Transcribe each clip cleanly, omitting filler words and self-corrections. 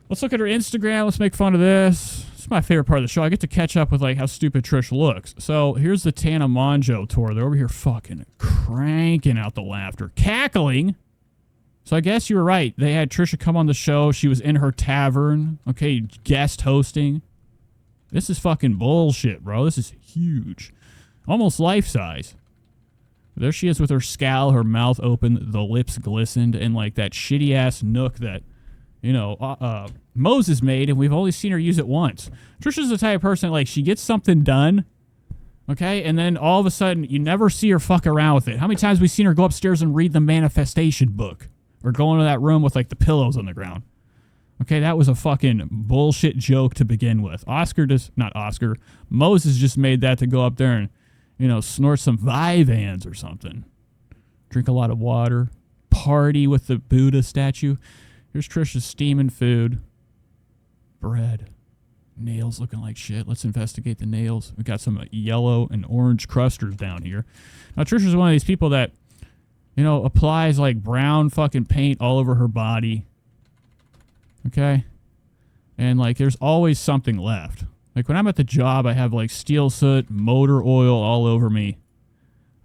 Let's look at her Instagram. Let's make fun of this. It's my favorite part of the show. I get to catch up with like how stupid Trish looks. So here's the Tana Mongeau tour. They're over here fucking cranking out the laughter, cackling. So I guess you were right. They had Trisha come on the show. She was in her tavern, okay, guest hosting. This is fucking bullshit, bro. This is huge. Almost life-size. There she is with her scowl, her mouth open, the lips glistened, and like that shitty-ass nook that, you know, Moses made, and we've only seen her use it once. Trisha's the type of person, like, she gets something done, okay, and then all of a sudden, you never see her fuck around with it. How many times have we seen her go upstairs and read the manifestation book? Or go into that room with, like, the pillows on the ground? Okay, that was a fucking bullshit joke to begin with. Moses just made that to go up there and, you know, snort some Vyvanse or something. Drink a lot of water. Party with the Buddha statue. Here's Trisha's steaming food. Bread. Nails looking like shit. Let's investigate the nails. We got some yellow and orange crusters down here. Now, Trisha's one of these people that, you know, applies like brown fucking paint all over her body. Okay? And like, there's always something left. Like, when I'm at the job, I have like steel soot, motor oil all over me.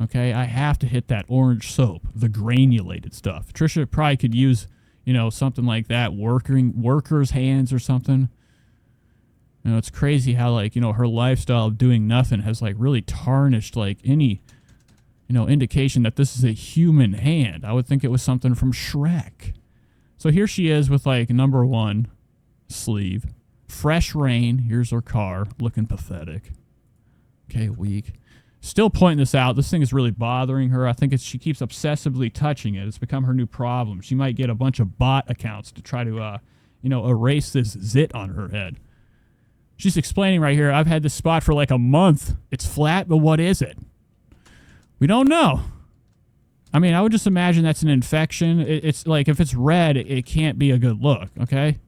Okay? I have to hit that orange soap, the granulated stuff. Trisha probably could use, you know, something like that, workers' hands or something. You know, it's crazy how, like, you know, her lifestyle of doing nothing has, like, really tarnished, like, any, you know, indication that this is a human hand. I would think it was something from Shrek. So here she is with, like, number one sleeve. Fresh rain. Here's her car. Looking pathetic. Okay, weak. Still pointing this out. This thing is really bothering her. I think she keeps obsessively touching it. It's become her new problem. She might get a bunch of bot accounts to try to, you know, erase this zit on her head. She's explaining right here, I've had this spot for like a month. It's flat, but what is it? We don't know. I mean, I would just imagine that's an infection. It's like, if it's red, it can't be a good look, okay?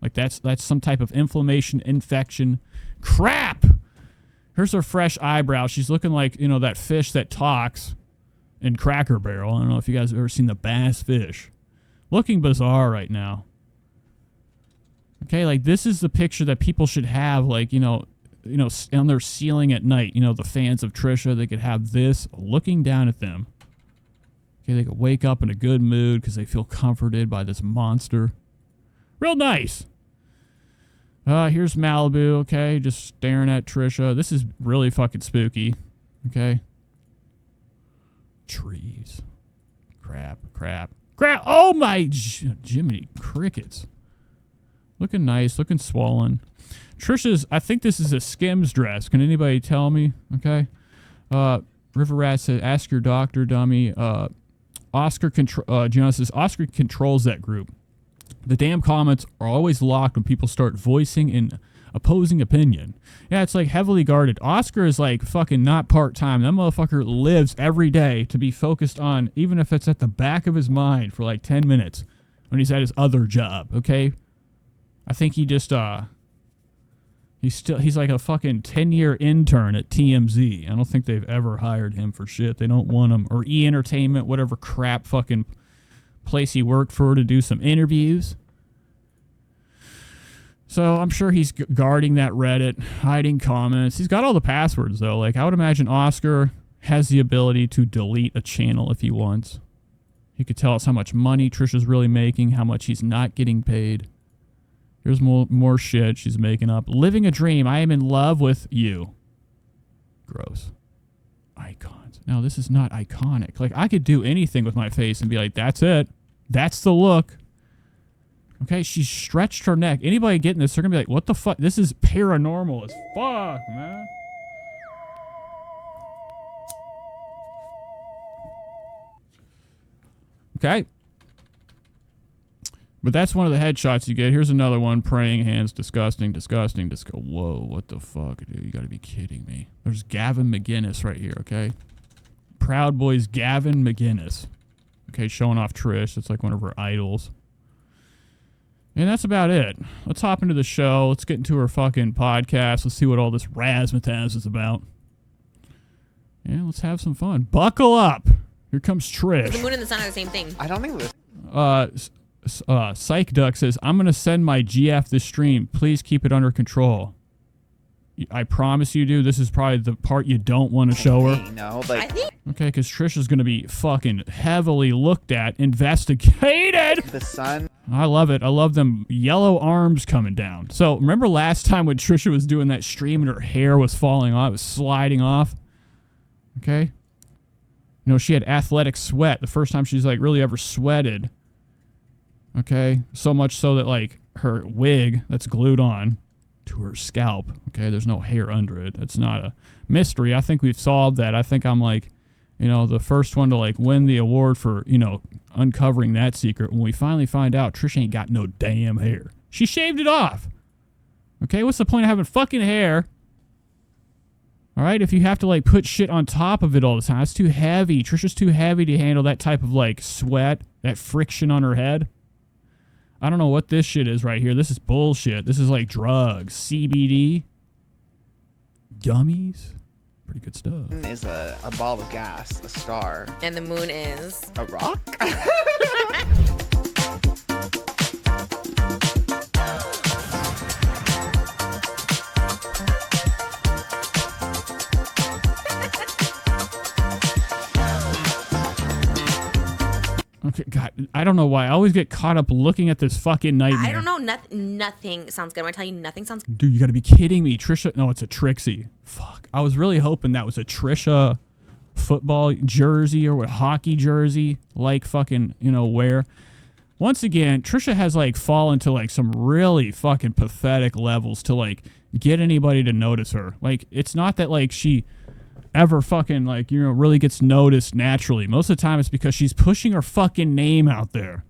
Like, that's some type of inflammation, infection. Crap! Here's her fresh eyebrow. She's looking like, you know, that fish that talks in Cracker Barrel. I don't know if you guys have ever seen the bass fish. Looking bizarre right now. Okay, like, this is the picture that people should have, like, you know, on their ceiling at night. You know, the fans of Trisha, they could have this looking down at them. Okay, they could wake up in a good mood because they feel comforted by this monster. Real nice. Here's Malibu, okay, just staring at Trisha. This is really fucking spooky, okay? Trees. Crap. Oh my Jiminy Crickets. Looking nice, looking swollen. Trisha's, I think this is a Skims dress. Can anybody tell me? Okay. River Rat said, ask your doctor, dummy. Gianna says, Oscar controls that group. The damn comments are always locked when people start voicing an opposing opinion. Yeah, it's like heavily guarded. Oscar is like fucking not part-time. That motherfucker lives every day to be focused on, even if it's at the back of his mind for like 10 minutes when he's at his other job, okay? I think he just, he's like a fucking 10-year intern at TMZ. I don't think they've ever hired him for shit. They don't want him, or E! Entertainment, whatever crap fucking place he worked for, to do some interviews. So I'm sure he's guarding that Reddit, hiding comments. He's got all the passwords, though. Like, I would imagine Oscar has the ability to delete a channel if he wants. He could tell us how much money Trisha's really making, how much he's not getting paid. Here's more shit she's making up. Living a dream. I am in love with you. Gross. Icons. No, this is not iconic. Like, I could do anything with my face and be like, that's it. That's the look. Okay, she's stretched her neck. Anybody getting this, they're going to be like, what the fuck? This is paranormal as fuck, man. Okay. But that's one of the headshots you get. Here's another one. Praying hands. Disgusting. Whoa, what the fuck, dude? You gotta be kidding me. There's Gavin McGinnis right here, okay? Proud Boys Gavin McGinnis. Okay, showing off Trish. It's like one of her idols. And that's about it. Let's hop into the show. Let's get into her fucking podcast. Let's see what all this razzmatazz is about. Yeah, let's have some fun. Buckle up. Here comes Trish. The moon and the sun are the same thing. I don't think this. Psych Duck says, I'm going to send my GF this stream. Please keep it under control. I promise you, dude, this is probably the part you don't want to show her. No, like, okay, because Trisha's going to be fucking heavily looked at, investigated. The sun. I love it. I love them yellow arms coming down. So remember last time when Trisha was doing that stream and her hair was falling off, it was sliding off? Okay. You know, she had athletic sweat. The first time she's like really ever sweated. Okay. So much so that like her wig that's glued on to her scalp. Okay. There's no hair under it. That's not a mystery. I think we've solved that. I think I'm like, you know, the first one to like win the award for, you know, uncovering that secret when we finally find out Trish ain't got no damn hair. She shaved it off. Okay. What's the point of having fucking hair? All right, if you have to, like, put shit on top of it all the time, it's too heavy. Trisha's too heavy to handle that type of, like, sweat, that friction on her head. I don't know what this shit is right here. This is bullshit. This is, like, drugs. CBD. Gummies. Pretty good stuff. Is a ball of gas, a star. And the moon is... A rock? Okay, God, I don't know why. I always get caught up looking at this fucking nightmare. I don't know. Nothing sounds good. I'm going to tell you, nothing sounds good. Dude, you got to be kidding me. Trisha, no, it's a Trixie. Fuck. I was really hoping that was a Trisha football jersey or what, hockey jersey, like fucking, you know, wear. Once again, Trisha has like fallen to like some really fucking pathetic levels to like get anybody to notice her. Like, it's not that like she ever fucking like, you know, really gets noticed naturally. Most of the time it's because she's pushing her fucking name out there.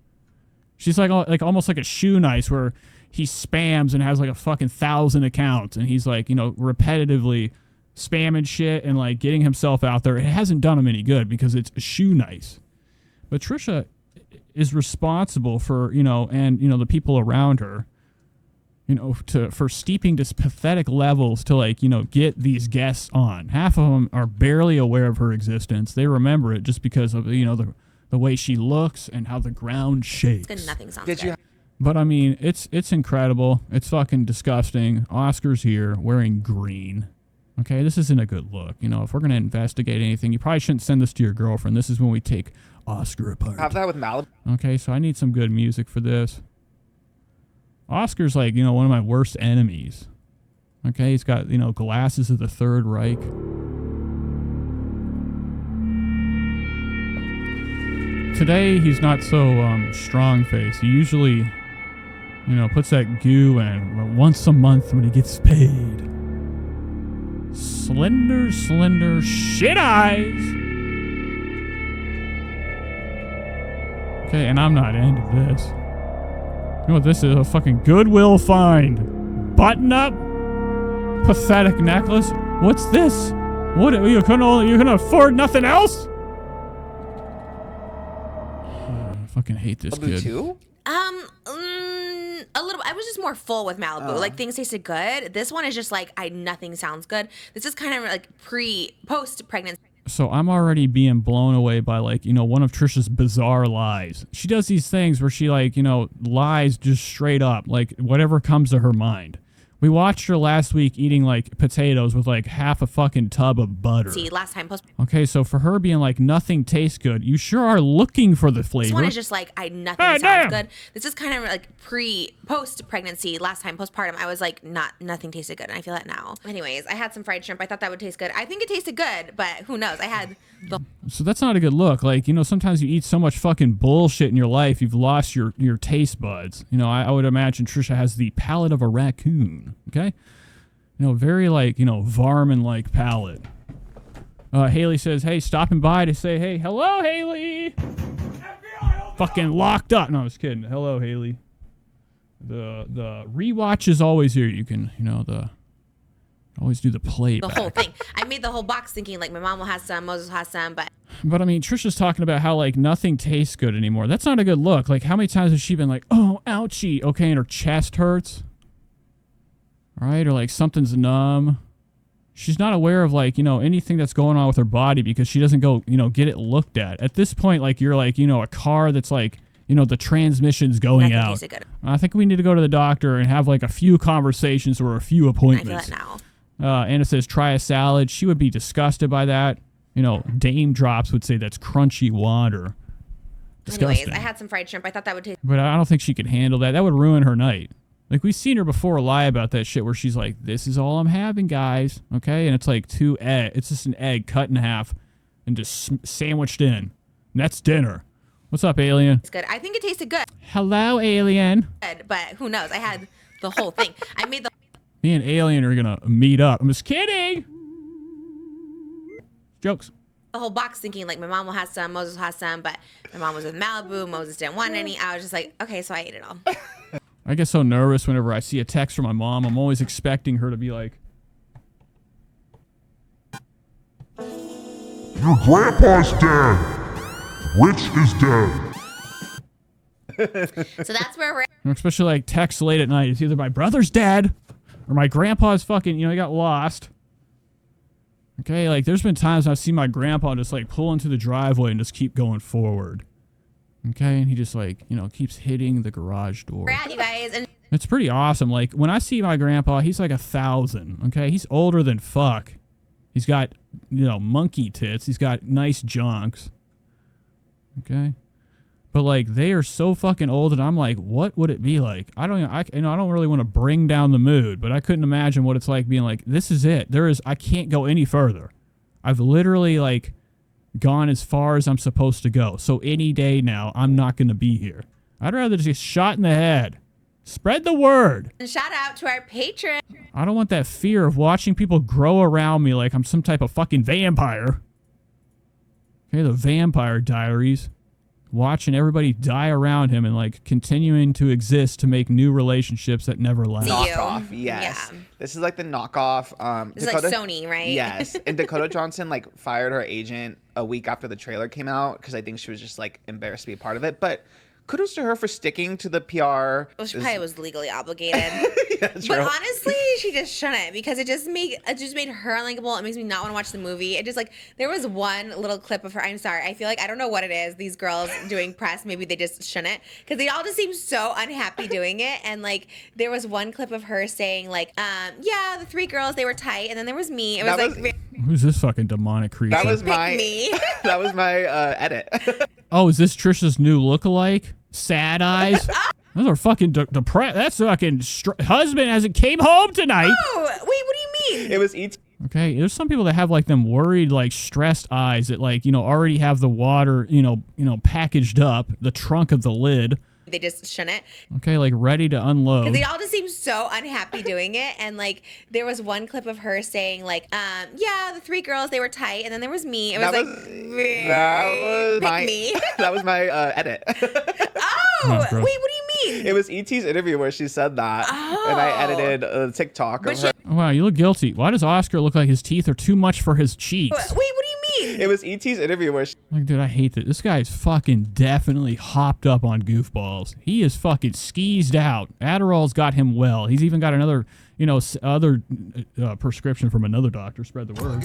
She's like almost like a shoe nice where he spams and has like a fucking 1,000 accounts and he's like, you know, repetitively spamming shit and like getting himself out there. It hasn't done him any good because it's a shoe nice. But Trisha is responsible for, you know, and, you know, the people around her, you know, for steeping to pathetic levels to like, you know, get these guests on. Half of them are barely aware of her existence. They remember it just because of, you know, the way she looks and how the ground shakes. Good, nothing sounds good. But I mean, it's incredible. It's fucking disgusting. Oscar's here wearing green. Okay, this isn't a good look. You know, if we're going to investigate anything, you probably shouldn't send this to your girlfriend. This is when we take Oscar apart. Have that with Malibu. Okay, so I need some good music for this. Oscar's like, you know, one of my worst enemies. Okay, he's got, you know, glasses of the Third Reich. Today, he's not so strong-faced. He usually, you know, puts that goo in once a month when he gets paid. Slender, slender shit eyes. Okay, and I'm not into this. You know what this is? A fucking Goodwill find. Button up? Pathetic necklace? What's this? What, you couldn't afford nothing else? I fucking hate this Malibu kid. too? A little. I was just more full with Malibu. Like, things tasted good. This one is just like, nothing sounds good. This is kind of like post pregnancy. So I'm already being blown away by, like, you know, one of Trisha's bizarre lies. She does these things where she, like, you know, lies just straight up, like, whatever comes to her mind. We watched her last week eating, like, potatoes with, like, half a fucking tub of butter. See, last time post. Okay, so for her being like, nothing tastes good, you sure are looking for the flavor. This one is just like, nothing sounds good. This is kind of like post pregnancy. Last time postpartum, I was like, nothing tasted good, and I feel that now. Anyways, I had some fried shrimp. I thought that would taste good. I think it tasted good, but who knows? I had the. So that's not a good look. Like, you know, sometimes you eat so much fucking bullshit in your life, you've lost your taste buds. You know, I would imagine Trisha has the palate of a raccoon. Okay, you know, very like, you know, varmin-like palate. Haley says, hey, stopping by to say, hey, hello, Haley. Fucking locked up. No, I was kidding. Hello, Haley. The rewatch is always here. You can, you know, always do the playback. The whole thing. I made the whole box thinking like my mom will have some, Moses will have some, but I mean, Trisha's talking about how like nothing tastes good anymore. That's not a good look. Like, how many times has she been like, oh, ouchie, okay, and her chest hurts? Right? Or like something's numb. She's not aware of like, you know, anything that's going on with her body because she doesn't go, you know, get it looked at. At this point, like, you're like, you know, a car that's like the transmission's going Nothing out. tasted good. I think we need to go to the doctor and have like a few conversations or a few appointments. I feel that now. Anna says, try a salad. She would be disgusted by that. Dame Drops would say that's crunchy water. Disgusting. Anyways, I had some fried shrimp. I thought that would taste. But I don't think she could handle that. That would ruin her night. Like, we've seen her before lie about that shit where she's like, this is all I'm having, guys. Okay? And it's like it's just an egg cut in half and just sandwiched in. And that's dinner. What's up, alien? It's good. I think it tasted good. Hello, alien. But who knows? I had the whole thing. I made the. Me and alien are going to meet up. I'm just kidding. Jokes. The whole box thinking like my mom will have some, Moses will have some, but my mom was with Malibu, Moses didn't want any. I was just like, okay, so I ate it all. I get so nervous whenever I see a text from my mom. I'm always expecting her to be like, your grandpa's dead. Which is dead. So that's where we're at. especially like texts late at night. It's either my brother's dead or my grandpa's fucking, he got lost. Okay, like there's been times I've seen my grandpa just like pull into the driveway and just keep going forward. Okay, and he just like, keeps hitting the garage door. We're at, you guys. And It's pretty awesome. Like when I see my grandpa, he's like 1,000. Okay, he's older than fuck. He's got, monkey tits. He's got nice junks. Okay, but like they are so fucking old, and I'm like, what would it be like? I don't really want to bring down the mood, but I couldn't imagine what it's like being like, this is it. I can't go any further. I've literally like gone as far as I'm supposed to go. So any day now, I'm not going to be here. I'd rather just get shot in the head. Spread the word. shout out to our patron. I don't want that fear of watching people grow around me like I'm some type of fucking vampire. Okay, the Vampire Diaries. Watching everybody die around him and like continuing to exist to make new relationships that never last. Knockoff, yes. Yeah. This is like the knockoff. This is like Sony, right? Yes. And Dakota Johnson like fired her agent a week after the trailer came out because I think she was just like embarrassed to be a part of it. But kudos to her for sticking to the PR. Well, she probably was legally obligated. Yeah, true. But honestly, she just shouldn't because it just made her unlikable. It makes me not want to watch the movie. It just like there was one little clip of her. I'm sorry. I feel like I don't know what it is. These girls doing press, maybe they just shouldn't because they all just seem so unhappy doing it. And like there was one clip of her saying like, yeah, the three girls they were tight, and then there was me. It was Who's this fucking demonic creature? That was my me. That was my edit. Oh, is this Trisha's new lookalike? Sad eyes. Those are fucking depressed. That's fucking husband hasn't came home tonight. Oh, wait, what do you mean? It was ET. Okay, there's some people that have like them worried, like stressed eyes that like already have the water packaged up, the trunk of the lid. They just shouldn't. Okay, like ready to unload. They all just seem so unhappy doing it. And like there was one clip of her saying like, yeah, the three girls they were tight, and then there was me. It was that was my edit. Oh, wait, what do you mean? It was ET's interview where she said that, and I edited a TikTok of her. Wow, you look guilty. Why does Oscar look like his teeth are too much for his cheeks? Wait, what do you mean? It was ET's interview where she. Like, dude, I hate that. This guy's fucking definitely hopped up on goofballs. He is fucking skeezed out. Adderall's got him well. He's even got another, other prescription from another doctor. Spread the word.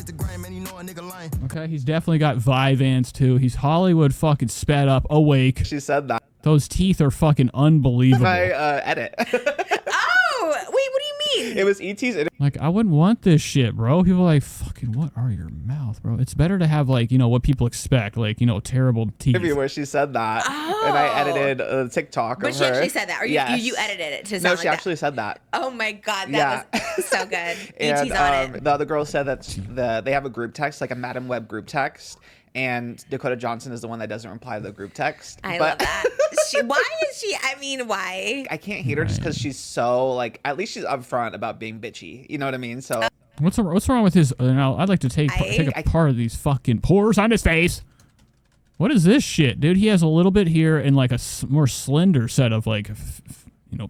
Okay, he's definitely got Vyvanse too. He's Hollywood fucking sped up, awake. She said that. Those teeth are fucking unbelievable. My edit. Oh, wait, what do you mean? It was ET's interview. Like, I wouldn't want this shit, bro. People are like, fucking, what are your mouth, bro? It's better to have, like, what people expect, like, terrible teeth. Interview where she said that, and I edited a TikTok but of she her. actually said that, or you edited it to sound like that? No, she actually said that. Oh my god, that was so good. And ET's on it. the other girl said that they have a group text, like a Madam Web group text, and Dakota Johnson is the one that doesn't reply to the group text. I love that. Why is she? I mean, why? I can't hate her just because she's so like. At least she's upfront about being bitchy. You know what I mean? So what's wrong with his? I'd like to take a part of these fucking pores on his face. What is this shit, dude? He has a little bit here and like a more slender set of like,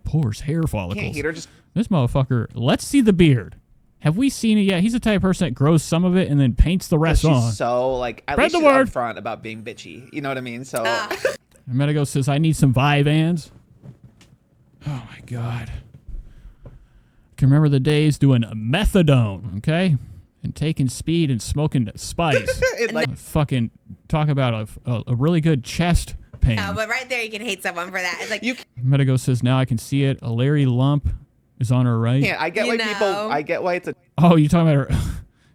pores, hair follicles. Can't hate her just. This motherfucker. Let's see the beard. Have we seen it yet? He's the type of person that grows some of it and then paints the rest on. She's so like. At least she's upfront about being bitchy. You know what I mean? So. Medigo says, I need some Vyvanse. Oh, my God. I can remember the days doing methadone, okay? And taking speed and smoking spice. Fucking talk about a really good chest pain. No, but right there you can hate someone for that. It's like Medigo says, now I can see it. A Larry lump is on her right. Yeah, I get why people. I get why it's a. Oh, you're talking about her.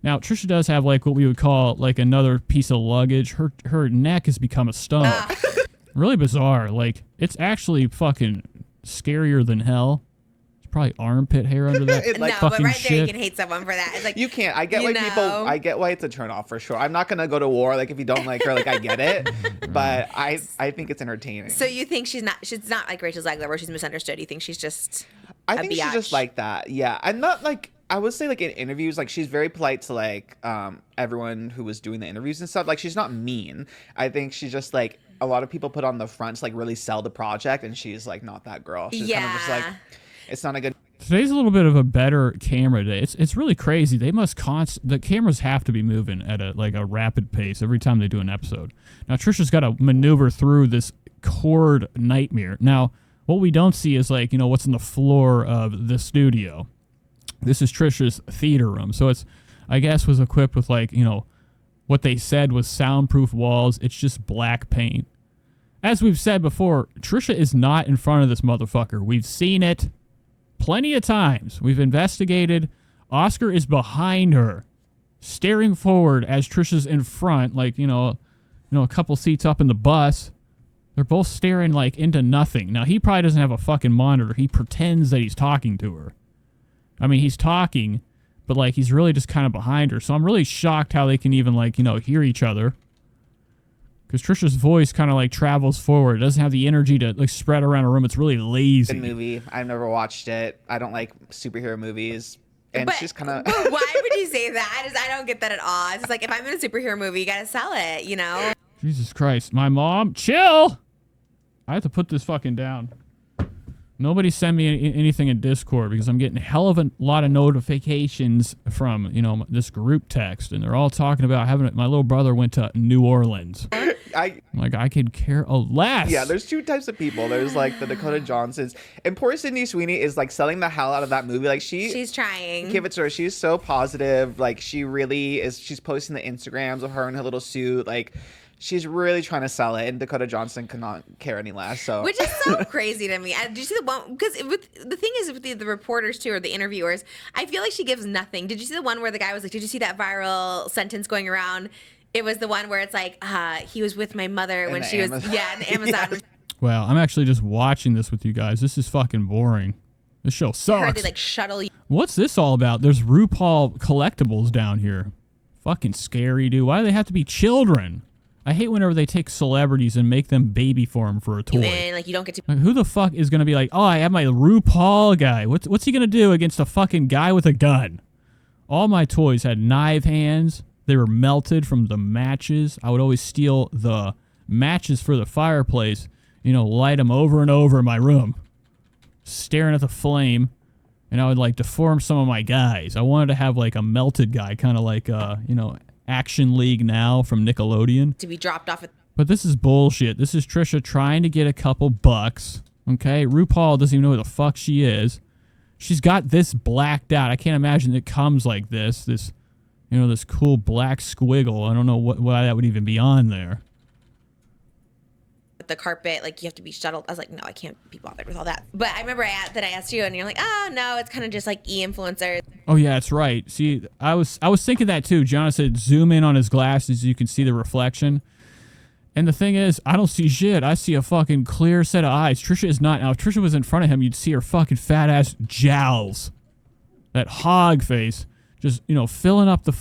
Now, Trisha does have like what we would call like another piece of luggage. Her neck has become a stump. Really bizarre. Like, it's actually fucking scarier than hell. It's probably armpit hair under that no, fucking but right shit. there you can hate someone for that. It's like You can't. I get why people. I get why it's a turnoff for sure. I'm not gonna go to war. Like if you don't like her, like I get it. But I think it's entertaining. So you think she's not like Rachel Zegler where she's misunderstood? You think she's just I think she's just like that. Yeah. I'm not like. I would say like in interviews, like she's very polite to like everyone who was doing the interviews and stuff. Like she's not mean. I think she's just like a lot of people put on the front to like really sell the project, and she's like not that girl. She's kind of just like it's not a good. Today's a little bit of a better camera day. It's really crazy. They must the cameras have to be moving at a rapid pace every time they do an episode. Now Trisha's got to maneuver through this cord nightmare. Now what we don't see is like what's on the floor of the studio. This is Trisha's theater room, so it's I guess was equipped with like what they said was soundproof walls. It's just black paint. As we've said before, Trisha is not in front of this motherfucker. We've seen it plenty of times. We've investigated. Oscar is behind her, staring forward as Trisha's in front, like, a couple seats up in the bus. They're both staring like into nothing. Now, he probably doesn't have a fucking monitor. He pretends that he's talking to her. I mean, he's talking, but like he's really just kind of behind her. So I'm really shocked how they can even like, hear each other. Because Trisha's voice kind of like travels forward. It doesn't have the energy to like spread around a room. It's really lazy. Good movie. I've never watched it. I don't like superhero movies. And she's kind of. Why would you say that? I don't get that at all. It's just like if I'm in a superhero movie, you gotta sell it, Jesus Christ. My mom, chill. I have to put this fucking down. Nobody send me anything in Discord because I'm getting a hell of a lot of notifications from, this group text. And they're all talking about my little brother went to New Orleans. I could care less. Yeah, there's two types of people. There's like the Dakota Johnsons. And poor Sydney Sweeney is like selling the hell out of that movie. Like she's trying. Give it to her. She's so positive. Like she really is. She's posting the Instagrams of her in her little suit. Like she's really trying to sell it, and Dakota Johnson cannot care any less. So, which is so crazy to me. Did you see the one? Because the thing is with the reporters too, or the interviewers, I feel like she gives nothing. Did you see the one where the guy was like, "Did you see that viral sentence going around?" It was the one where it's like, he was with my mother when she was in the Amazon. Yes. Well, I'm actually just watching this with you guys. This is fucking boring. This show sucks. I heard they like shuttle you. What's this all about? There's RuPaul collectibles down here. Fucking scary, dude. Why do they have to be children? I hate whenever they take celebrities and make them baby form for a toy. Like you don't get to. Like, who the fuck is gonna be like, oh, I have my RuPaul guy. What's he gonna do against a fucking guy with a gun? All my toys had knife hands. They were melted from the matches. I would always steal the matches for the fireplace. Light them over and over in my room, staring at the flame, and I would like deform some of my guys. I wanted to have like a melted guy, kind of like Action League Now from Nickelodeon. To be dropped off. But this is bullshit. This is Trisha trying to get a couple bucks. Okay, RuPaul doesn't even know who the fuck she is. She's got this blacked out. I can't imagine it comes like this. This cool black squiggle. I don't know why that would even be on there. The carpet, like you have to be shuttled. I was like, no, I can't be bothered with all that. But I remember that I asked you, and you're like, oh no, it's kind of just like e-influencers. Oh yeah, that's right. See, I was thinking that too. John said zoom in on his glasses, you can see the reflection. And the thing is, I don't see shit. I see a fucking clear set of eyes. Trisha is not. Now, if Trisha was in front of him, you'd see her fucking fat ass jowls, that hog face. Just, filling up the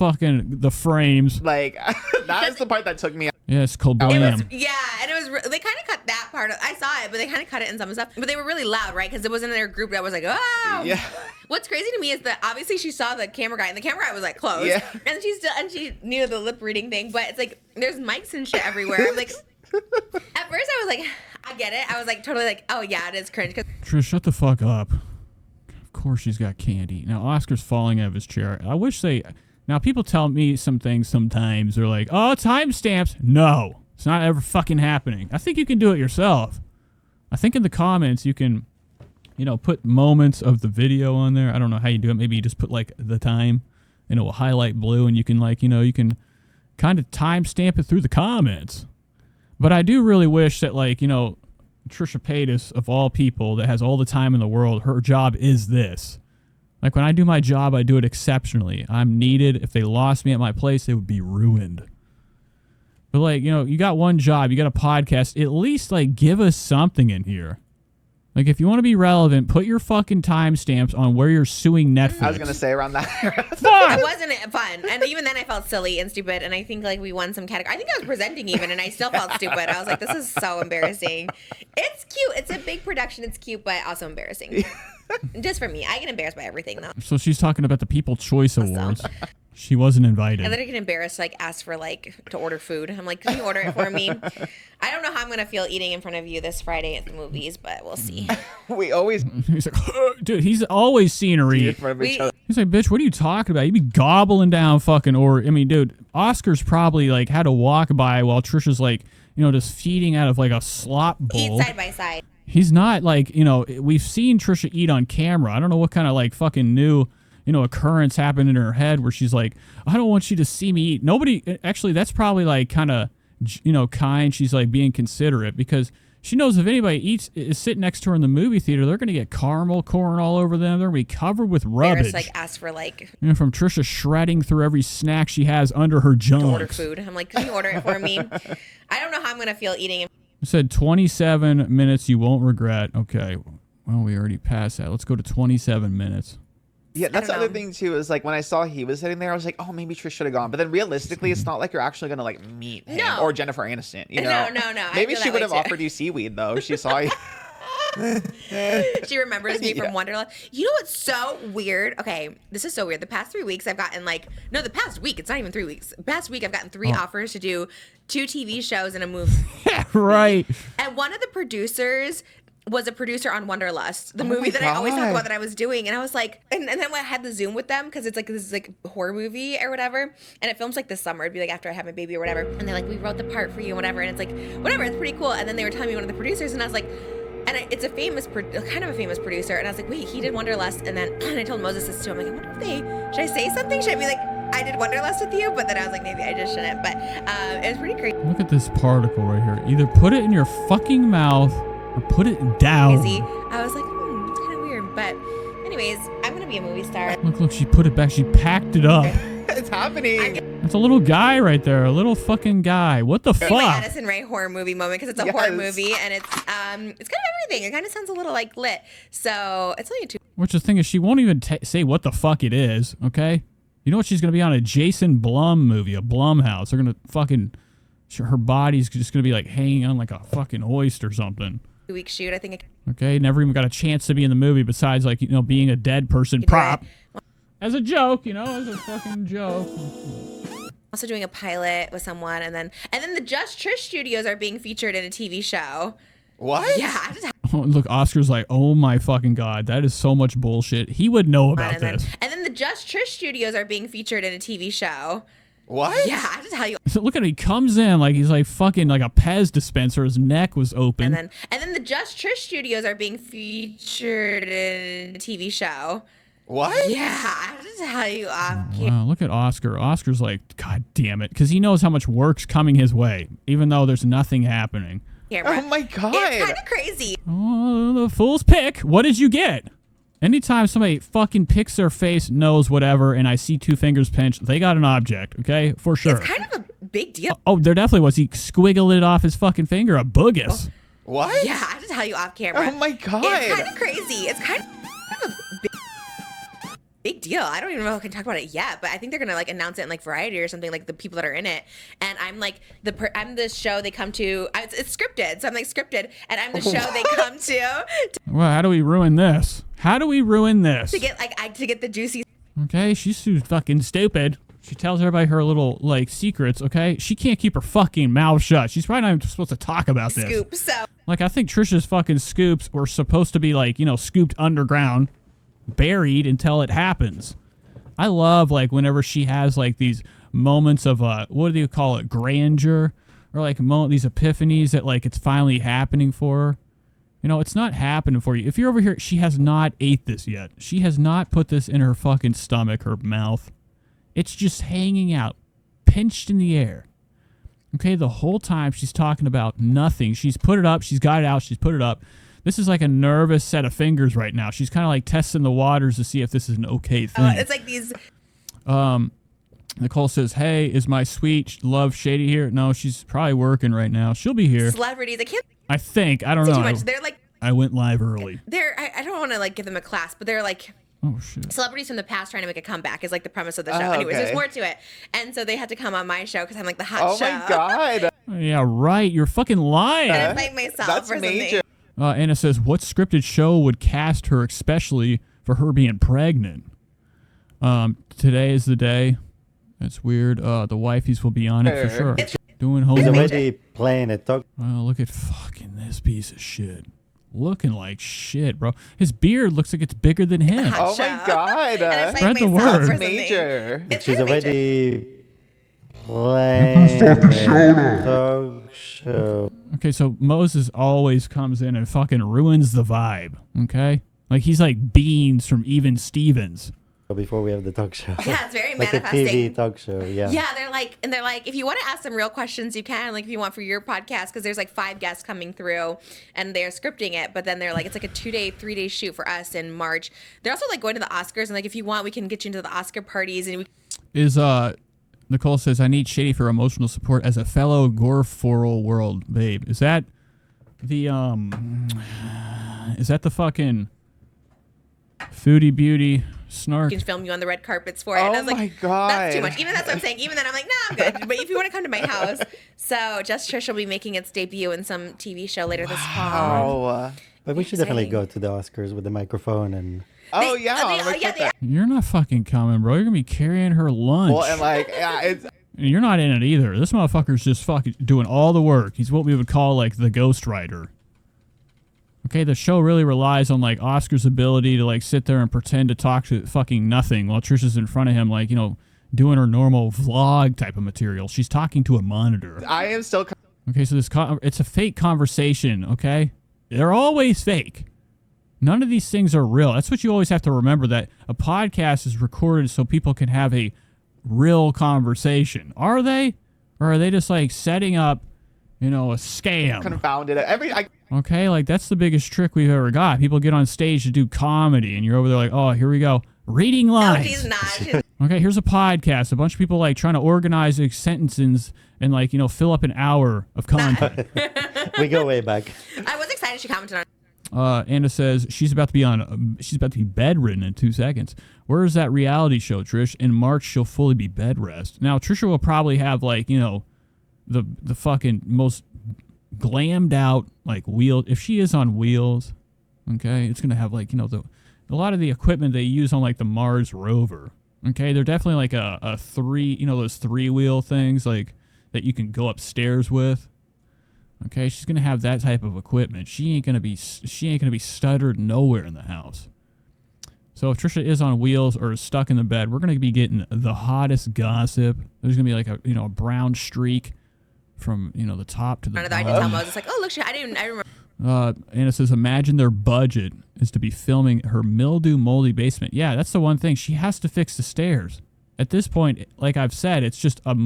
frames. Like, that is the part that took me out. Yes, kablam. And they kind of cut that part. I saw it, but they kind of cut it in some stuff. But they were really loud, right? Because it was in their group that was like, oh. Yeah. What's crazy to me is that obviously she saw the camera guy, and the camera guy was like close. Yeah. And she knew the lip reading thing, but it's like there's mics and shit everywhere. I'm like, at first I was like, I get it. I was like totally like, oh yeah, it is cringe. Trish, shut the fuck up. Of course she's got candy. Now Oscar's falling out of his chair. I wish now people tell me some things sometimes. They're like, oh, timestamps. No, it's not ever fucking happening. I think you can do it yourself. I think in the comments you can, put moments of the video on there. I don't know how you do it. Maybe you just put like the time and it will highlight blue and you can you can kind of timestamp it through the comments. But I do really wish that, like, you know, Trisha Paytas, of all people, that has all the time in the world, her job is this. Like, when I do my job, I do it exceptionally. I'm needed. If they lost me at my place, they would be ruined. But, like, you know, you got one job, you got a podcast, at least, like, give us something in here. Like, if you want to be relevant, put your fucking timestamps on where you're suing Netflix. I was going to say around that. It wasn't fun. And even then I felt silly and stupid. And I think like we won some category. I think I was presenting even and I still felt stupid. I was like, this is so embarrassing. It's cute. It's a big production. It's cute, but also embarrassing. Just for me. I get embarrassed by everything though. So she's talking about the People's Choice Awards. She wasn't invited. And then I get embarrassed to like ask for like to order food. I'm like, can you order it for me? I don't know how I'm gonna feel eating in front of you this Friday at the movies, but we'll see. We always. He's like, dude, he's always seen her eat. In front of each other. He's like, bitch, what are you talking about? You be gobbling down fucking, or I mean, dude, Oscar's probably like had to walk by while Trisha's like, you know, just feeding out of like a slop bowl. Eat side by side. He's not like, you know, we've seen Trisha eat on camera. I don't know what kind of like fucking new, you know, occurrence happened in her head where she's like, I don't want you to see me eat. Nobody, actually, that's probably like kind of, you know, kind. She's like being considerate because she knows if anybody is sitting next to her in the movie theater, they're going to get caramel corn all over them. They're going to be covered with rubbish. Like ask for like, you know, from Trisha shredding through every snack she has under her junks. To order food. I'm like, can you order it for me? I don't know how I'm going to feel eating. You said 27 minutes you won't regret. Okay. Well, we already passed that. Let's go to 27 minutes. Yeah, that's the other thing too. Is like when I saw he was sitting there, I was like, oh, maybe Trish should have gone. But then realistically, it's not like you're actually gonna like meet him or Jennifer Aniston. You know? No. Maybe she would have offered you seaweed though. She saw you. She remembers me from Wonderland. You know what's so weird? Okay, this is so weird. The past 3 weeks I've gotten the past week. It's not even 3 weeks. The past week I've gotten 3 offers to do 2 TV shows and a movie. Right. And one of the producers was a producer on Wonderlust, the movie that I always talk about that I was doing. And I was like, and then I had the Zoom with them because it's like this is like horror movie or whatever. And it films like this summer. It'd be like after I have my baby or whatever. And they're like, we wrote the part for you and whatever. And it's like, whatever, it's pretty cool. And then they were telling me one of the producers and I was like, it's a famous, kind of a famous producer. And I was like, wait, he did Wonderlust. And then and I told Moses this too. I'm like, I wonder if should I say something? Should I be like, I did Wonderlust with you? But then I was like, maybe I just shouldn't. But it was pretty crazy. Look at this particle right here. Either put it in your fucking mouth or put it down. Crazy. I was like, it's kind of weird. But anyways, I'm going to be a movie star. Look, she put it back. She packed it up. It's happening. That's a little guy right there. A little fucking guy. What the fuck? My Addison Rae horror movie moment because it's a horror movie and it's kind of everything. It kind of sounds a little like lit. So it's only 2. Which the thing is, she won't even say what the fuck it is, okay? You know what? She's going to be on a Jason Blum movie, a Blumhouse. They're going to fucking... Her body's just going to be like hanging on like a fucking hoist or something. 2-week shoot, I think. Okay, never even got a chance to be in the movie besides like, you know, being a dead person prop. As a joke, you know, as a fucking joke. Also doing a pilot with someone and then the Just Trish studios are being featured in a TV show. What? Yeah. Oh, look, Oscar's like, oh my fucking God, that is so much bullshit. He would know about this. And then the Just Trish studios are being featured in a TV show. What? Yeah, I have to tell you. So look at him. He comes in like he's like fucking like a Pez dispenser. His neck was open. And then the Just Trish studios are being featured in a TV show. What? Yeah, I have to tell you. Wow, look at Oscar. Oscar's like, God damn it, because he knows how much work's coming his way, even though there's nothing happening. Oh my God. It's kind of crazy. Oh, the fool's pick. What did you get? Anytime somebody fucking picks their face, knows whatever, and I see 2 fingers pinched, they got an object, okay? For sure. It's kind of a big deal. Oh, there definitely was. He squiggled it off his fucking finger, a boogus. What? Yeah, I have to tell you off camera. Oh my God. It's kind of crazy. It's kind of a big deal. I don't even know if I can talk about it yet, but I think they're gonna like announce it in like Variety or something, like the people that are in it. And I'm like I'm the show they come to. It's scripted, so I'm like scripted, and I'm the show they come to. Well, how do we ruin this? How do we ruin this? To get to get the juicy. Okay, she's too fucking stupid. She tells everybody her little like secrets. Okay, she can't keep her fucking mouth shut. She's probably not even supposed to talk about this. Scoop. So like I think Trisha's fucking scoops were supposed to be like, you know, scooped underground, buried until it happens. I love like whenever she has like these moments of what do you call it, grandeur, or like these epiphanies that like it's finally happening for her. You know, it's not happening for you. If you're over here, she has not ate this yet. She has not put this in her fucking stomach, her mouth. It's just hanging out, pinched in the air. Okay, the whole time she's talking about nothing. She's put it up. She's got it out. She's put it up. This is like a nervous set of fingers right now. She's kind of like testing the waters to see if this is an okay thing. It's like these. Nicole says, "Hey, is my sweet love Shady here?" No, she's probably working right now. She'll be here. Celebrities. I can't I think. I don't say know. too much. They're like. I went live early. I don't want to like give them a class, but they're like. Oh shit. Celebrities from the past trying to make a comeback is like the premise of the show. Oh, Anyways, there's okay. more to it. And so they had to come on my show because I'm like the hot Oh show. my god. Yeah, right. You're fucking lying. And I fight myself That's or major. something. Anna says, what scripted show would cast her especially for her being pregnant? Today is the day. That's weird. The wifeys will be on it for sure. Doing He's homework. already playing it. Oh, look at fucking this piece of shit. Looking like shit, bro. His beard looks like it's bigger than him. Hot Oh my show. god. And I fight Spread the myself word. or That's something. major. It's She's kinda major. already playing it. Talk show. Okay, so Moses always comes in and fucking ruins the vibe, okay? Like he's like Beans from Even Stevens. Before we have the talk show. Yeah, it's very Like a manifesting. TV talk show, yeah. Yeah, they're like, if you want to ask them real questions, you can, like, if you want for your podcast, because there's like 5 guests coming through, and they're scripting it, but then they're like, it's like a 2-day, 3-day shoot for us in March. They're also like going to the Oscars, and like, if you want, we can get you into the Oscar parties, and we. Is Nicole says, I need Shady for emotional support as a fellow Gorforal world babe. Is that the fucking Foodie Beauty Snark? Can film you on the red carpets for it. Oh And I was like, my God. that's too much. Even that's what I'm saying. Even then, I'm like, nah, I'm good. But if you want to come to my house, so Just Trish will be making its debut in some TV show later this fall. Oh. But we should definitely Exciting. go to the Oscars with the microphone and Oh yeah. I'm gonna yeah, put that- You're not fucking coming, bro. You're gonna be carrying her lunch. Well, and like, yeah, it's And you're not in it either. This motherfucker's just fucking doing all the work. He's what we would call like the ghostwriter. Okay, the show really relies on like Oscar's ability to like sit there and pretend to talk to fucking nothing while Trisha's in front of him, like, you know, doing her normal vlog type of material. She's talking to a monitor. I am still. Okay, so it's a fake conversation, okay? They're always fake. None of these things are real. That's what you always have to remember, that a podcast is recorded so people can have a real conversation. Are they? Or are they just like setting up, you know, a scam? Confounded. Okay, like that's the biggest trick we've ever got. People get on stage to do comedy and you're over there like, oh, here we go. Reading No, lines. she's not. She's Okay, here's a podcast. A bunch of people like trying to organize like, sentences and like, you know, fill up an hour of content. we go way back. I was excited she commented on. Anna says she's about to be bedridden in 2 seconds. Where is that reality show, Trish? In March, she'll fully be bed rest. Now, Trisha will probably have like, you know, the fucking most glammed out like wheel. If she is on wheels, okay, it's gonna have like, you know, a lot of the equipment they use on like the Mars rover. Okay, they're definitely like a 3, you know, those 3-wheel things like that you can go upstairs with. Okay, she's gonna have that type of equipment. She ain't gonna be stuttered nowhere in the house. So if Trisha is on wheels or is stuck in the bed, we're gonna be getting the hottest gossip. There's gonna be like a brown streak from, you know, the top to the I did bottom. tell Moses like, oh look, I remember. And it says, imagine their budget is to be filming her mildew moldy basement. Yeah, that's the one thing. She has to fix the stairs. At this point, like I've said, it's just a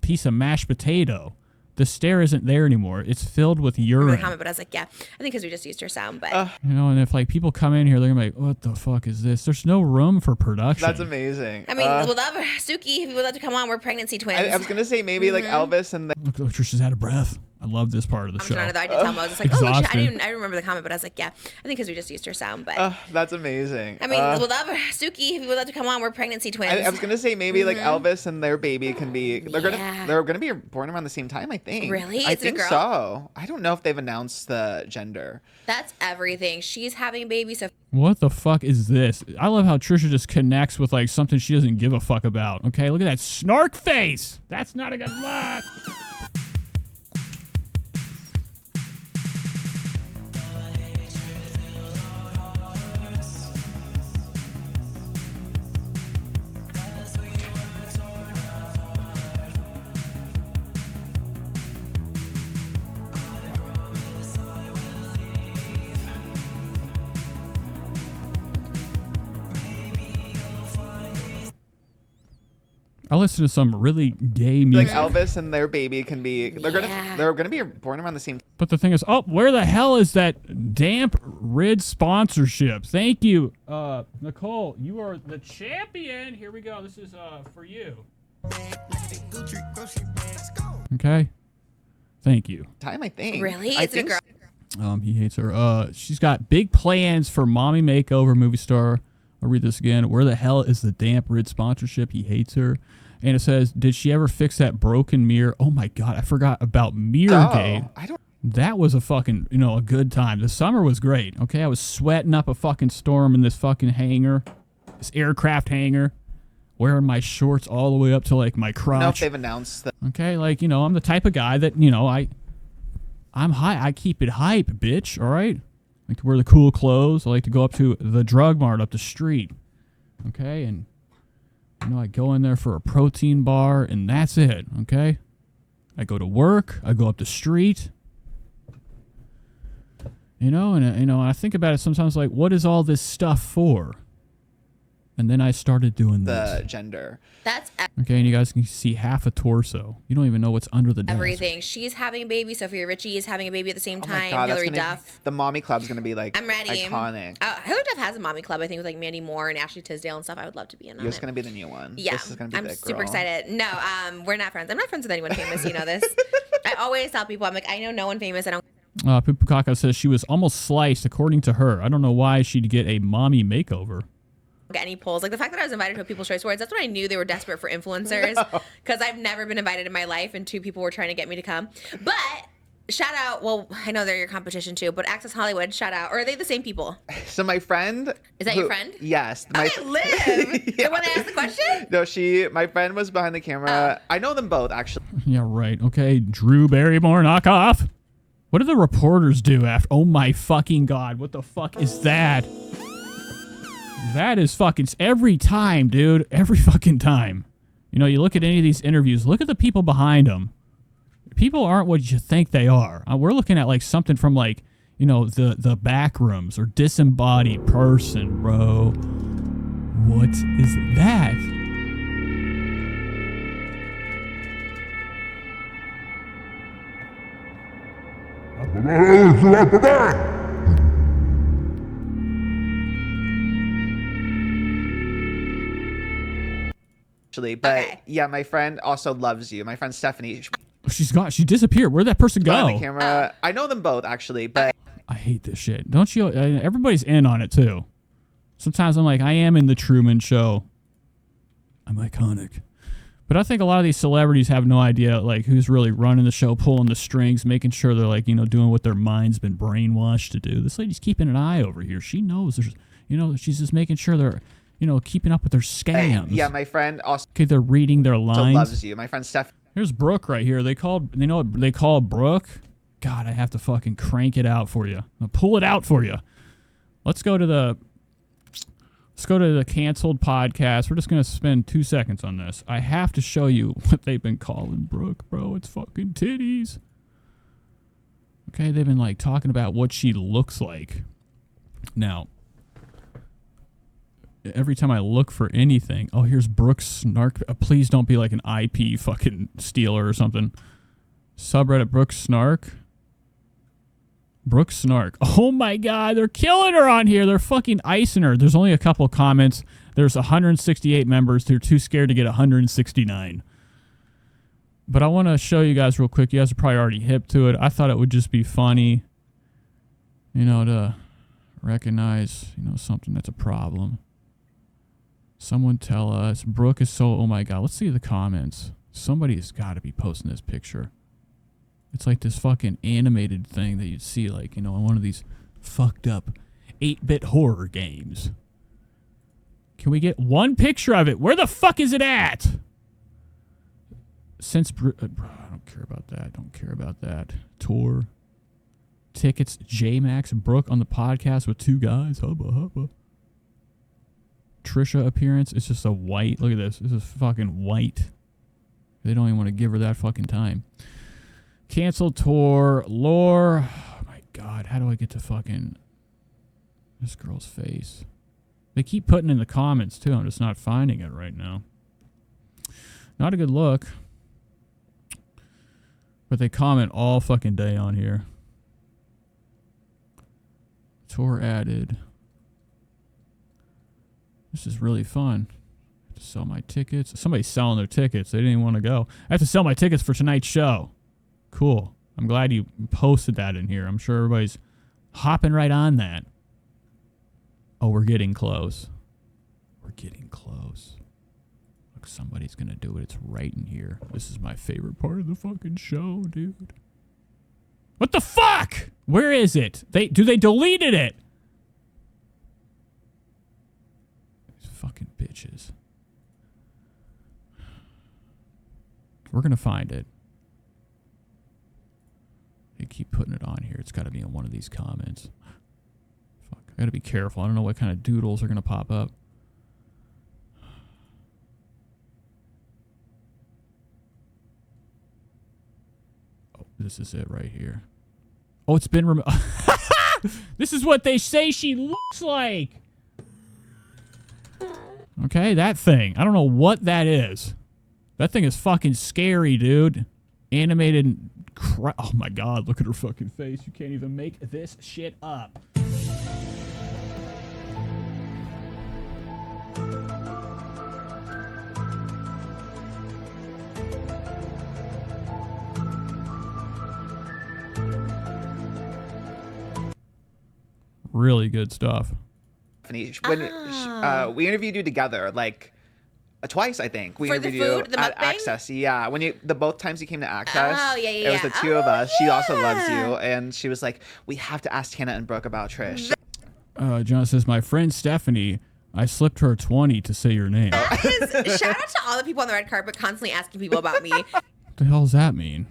piece of mashed potato. The stair isn't there anymore. It's filled with The urine. comment, but I was like, yeah, I think because we just used her sound, but You know, and if like people come in here, they're gonna be like, what the fuck is this? There's no room for production. That's amazing. I mean, we'll love Suki if you would love to come on. We're pregnancy twins. I was gonna say maybe like Elvis and the. Look, Trisha's out of breath. I love this part of the I'm show. trying to. I did tell Moses like, oh look, Exhausted. I remember the comment, but I was like, yeah, I think because we just used her sound, but That's amazing. I mean, we'll love Suki if you would love to come on. We're pregnancy twins. I was gonna say maybe like Elvis and their baby can be. They're Yeah. gonna be born around the same time. I think. Really? I Is it a think girl? so. I don't know if they've announced the gender. That's everything. She's having a baby, so What the fuck is this? I love how Trisha just connects with like something she doesn't give a fuck about. Okay, look at that snark face. That's not a good look. I listen to some really gay Like music. Elvis and their baby can be. They're gonna be born around the same. But the thing is, oh, where the hell is that damp Rid sponsorship? Thank you, Nicole. You are the champion. Here we go. This is for you. Okay. Thank you. Time, I think. Really? I Is it a think girl? He hates her. She's got big plans for mommy makeover movie star. I'll read this again. Where the hell is the damp Rid sponsorship? He hates her. And it says, did she ever fix that broken mirror? Oh my God, I forgot about Mirrorgate. I don't. That was a fucking, a good time. The summer was great. Okay, I was sweating up a fucking storm in this fucking hangar, this aircraft hangar, wearing my shorts all the way up to like my crotch. I don't know if they've announced that. Okay, like, I'm the type of guy that, I'm high. I keep it hype, bitch, all right? I like to wear the cool clothes. I like to go up to the drug mart up the street. Okay, and, I go in there for a protein bar, and that's it, okay? I go to work. I go up the street. And I think about it sometimes like, what is all this stuff for? And then I started doing The this. gender. That's Okay, and you guys can see half a torso. You don't even know what's under the desk. everything. She's having a baby. Sophia Richie is having a baby at the same Oh my time. God, that's Hillary gonna, Duff. the mommy club's gonna be like I'm ready. iconic. Hillary Duff has a mommy club, I think, with like Mandy Moore and Ashley Tisdale and stuff. I would love to be in on You're it. just gonna be the new one. Yeah, This is gonna be I'm big, super girl. excited. No, we're not friends. I'm not friends with anyone famous. You know this. I always tell people, I'm like, I know no one famous. I don't Pupukaka says she was almost sliced, according to her. I don't know why she'd get a mommy makeover. get any polls. Like the fact that I was invited to a People's Choice Awards, that's when I knew they were desperate for influencers. Because I've never been invited in my life, and 2 people were trying to get me to come. But shout out, well, I know they're your competition too, but Access Hollywood, shout out. Or are they the same people? So my friend. Is that your friend? Yes. Okay, Liv. Yeah. The one that asked the question? No, my friend was behind the camera. I know them both, actually. Yeah, right. Okay, Drew Barrymore knockoff. What do the reporters do after? Oh my fucking God. What the fuck is that? That is fucking every time, dude. Every fucking time. You look at any of these interviews, look at the people behind them. People aren't what you think they are. We're looking at like something from like, the back rooms or disembodied person, bro. What is that? But Okay. yeah, my friend also loves you. My friend Stephanie. She's gone. She disappeared. Where'd that person Behind the go? camera. I know them both, actually, but I hate this shit. Don't you? Everybody's in on it too. Sometimes I'm like, I am in the Truman Show. I'm iconic. But I think a lot of these celebrities have no idea, like, who's really running the show, pulling the strings, making sure they're, like, doing what their mind's been brainwashed to do. This lady's keeping an eye over here. She knows there's, she's just making sure they're, keeping up with their scams. yeah, my friend also Okay, they're reading their lines. loves you. My friend Stephanie. Here's Brooke right here. They know what they call Brooke? God, I have to fucking crank it out for you. I'll pull it out for you. Let's go to the canceled podcast. We're just going to spend 2 seconds on this. I have to show you what they've been calling Brooke, bro. It's fucking titties. Okay, they've been like talking about what she looks like. Now, every time I look for anything, oh, here's Brooke Snark. Please don't be like an IP fucking stealer or something. Subreddit Brooke Snark. Brooke Snark. Oh my God, they're killing her on here. They're fucking icing her. There's only a couple comments. There's 168 members. They're too scared to get 169. But I want to show you guys real quick. You guys are probably already hip to it. I thought it would just be funny, to recognize, something that's a problem. Someone tell us. Brooke is so, oh my God. Let's see the comments. Somebody's got to be posting this picture. It's like this fucking animated thing that you'd see like, in one of these fucked up 8-bit horror games. Can we get one picture of it? Where the fuck is it at? I don't care about that. Don't care about that. Tour. Tickets. J-Max. Brooke on the podcast with 2 guys. Hubba hubba. Trisha appearance. It's just a white. Look at this. This is fucking white. They don't even want to give her that fucking time. Cancel tour. Lore. Oh my God. How do I get to fucking this girl's face? They keep putting in the comments too. I'm just not finding it right now. Not a good look. But they comment all fucking day on here. Tour added. This is really fun. I have to sell my tickets. Somebody's selling their tickets. They didn't even want to go. I have to sell my tickets for tonight's show. Cool. I'm glad you posted that in here. I'm sure everybody's hopping right on that. Oh, we're getting close. We're getting close. Look, somebody's going to do it. It's right in here. This is my favorite part of the fucking show, dude. What the fuck? Where is it? They deleted it? These fucking bitches. We're going to find it. They keep putting it on here. It's got to be in one of these comments. Fuck. I got to be careful. I don't know what kind of doodles are going to pop up. Oh, this is it right here. Oh, it's been removed. This is what they say she looks like. Okay, that thing. I don't know what that is. That thing is fucking scary, dude. Animated. Oh my god, look at her fucking face. You can't even make this shit up. Really good stuff. When we interviewed you together, like twice, I think. We For the interviewed food, you the at mukbang? Access. Yeah, the both times you came to Access. Oh, yeah, It was the yeah. two of us. She also loves yeah. you, and she was like, "We have to ask Hannah and Brooke about Trish." John says, my friend Stephanie, I slipped her a 20 to say your name. What Shout out to all the people on the red carpet constantly asking people about me. the hell does that mean?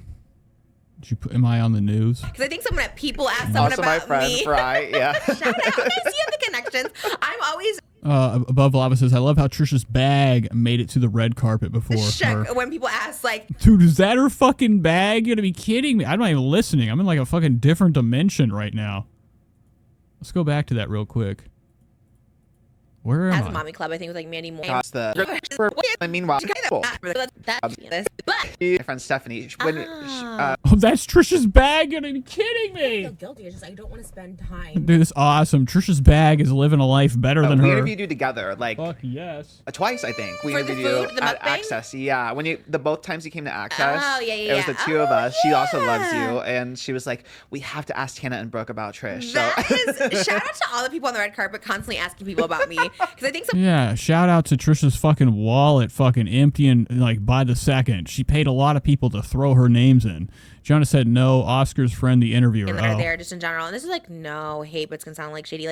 Did you put, am I on the news? Because I think someone at People asked someone Also, my about friend me. Fry. Yeah. Shout out. See, you have the connections. I'm always Above Lava says, I love how Trisha's bag made it to the red carpet before her. shook when people ask, like, Dude, is that her fucking bag? You gotta be kidding me. I'm not even listening. I'm in like a fucking different dimension right now. Let's go back to that real quick. Where as am a I? mommy club, I think it was like Mandy Moore. That's and meanwhile, my friend Stephanie. Oh, that's Trisha's bag? You gotta be kidding I me. feel guilty. It's just I don't want to spend time. Dude, this is awesome. Trisha's bag is living a life better than we her. interviewed you together, like Fuck yes. twice, I think. We For the interviewed food, you the at mukbang? Access. Yeah, the both times you came to Access. Oh, yeah, It was yeah. the two of us. She also loves yeah. you, and she was like, "We have to ask Hannah and Brooke about Trish." That is, shout out to all the people on the red carpet constantly asking people about me. Because I think some Yeah, shout out to Trisha's fucking wallet fucking emptying like by the second. She paid a lot of people to throw her names in. Jonah said no, Oscar's friend, the interviewer. women are Oh. there just in general. And this is like, no hate, but it's going to sound like shady.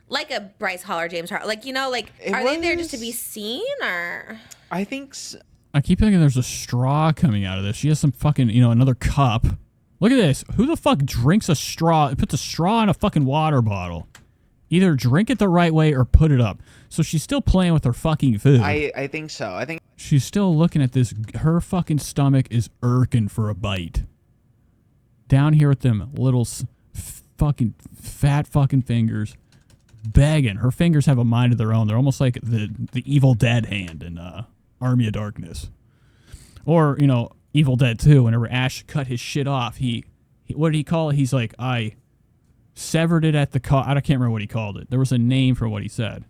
Like a Bryce Hall or James Harden. Like, you know, like, It are they there just to was- be seen or? I think. I keep thinking there's a straw coming out of this. She has some fucking, another cup. Look at this. Who the fuck drinks a straw, puts a straw in a fucking water bottle? Either drink it the right way or put it up. So she's still playing with her fucking food. I think so. I think She's still looking at this. Her fucking stomach is irking for a bite. Down here with them little fucking fat fucking fingers. Begging. Her fingers have a mind of their own. They're almost like the Evil Dead hand in Army of Darkness. Or, Evil Dead 2. Whenever Ash cut his shit off, he what did he call it? He's like, I severed it at the I can't remember what he called it. There was a name for what he said.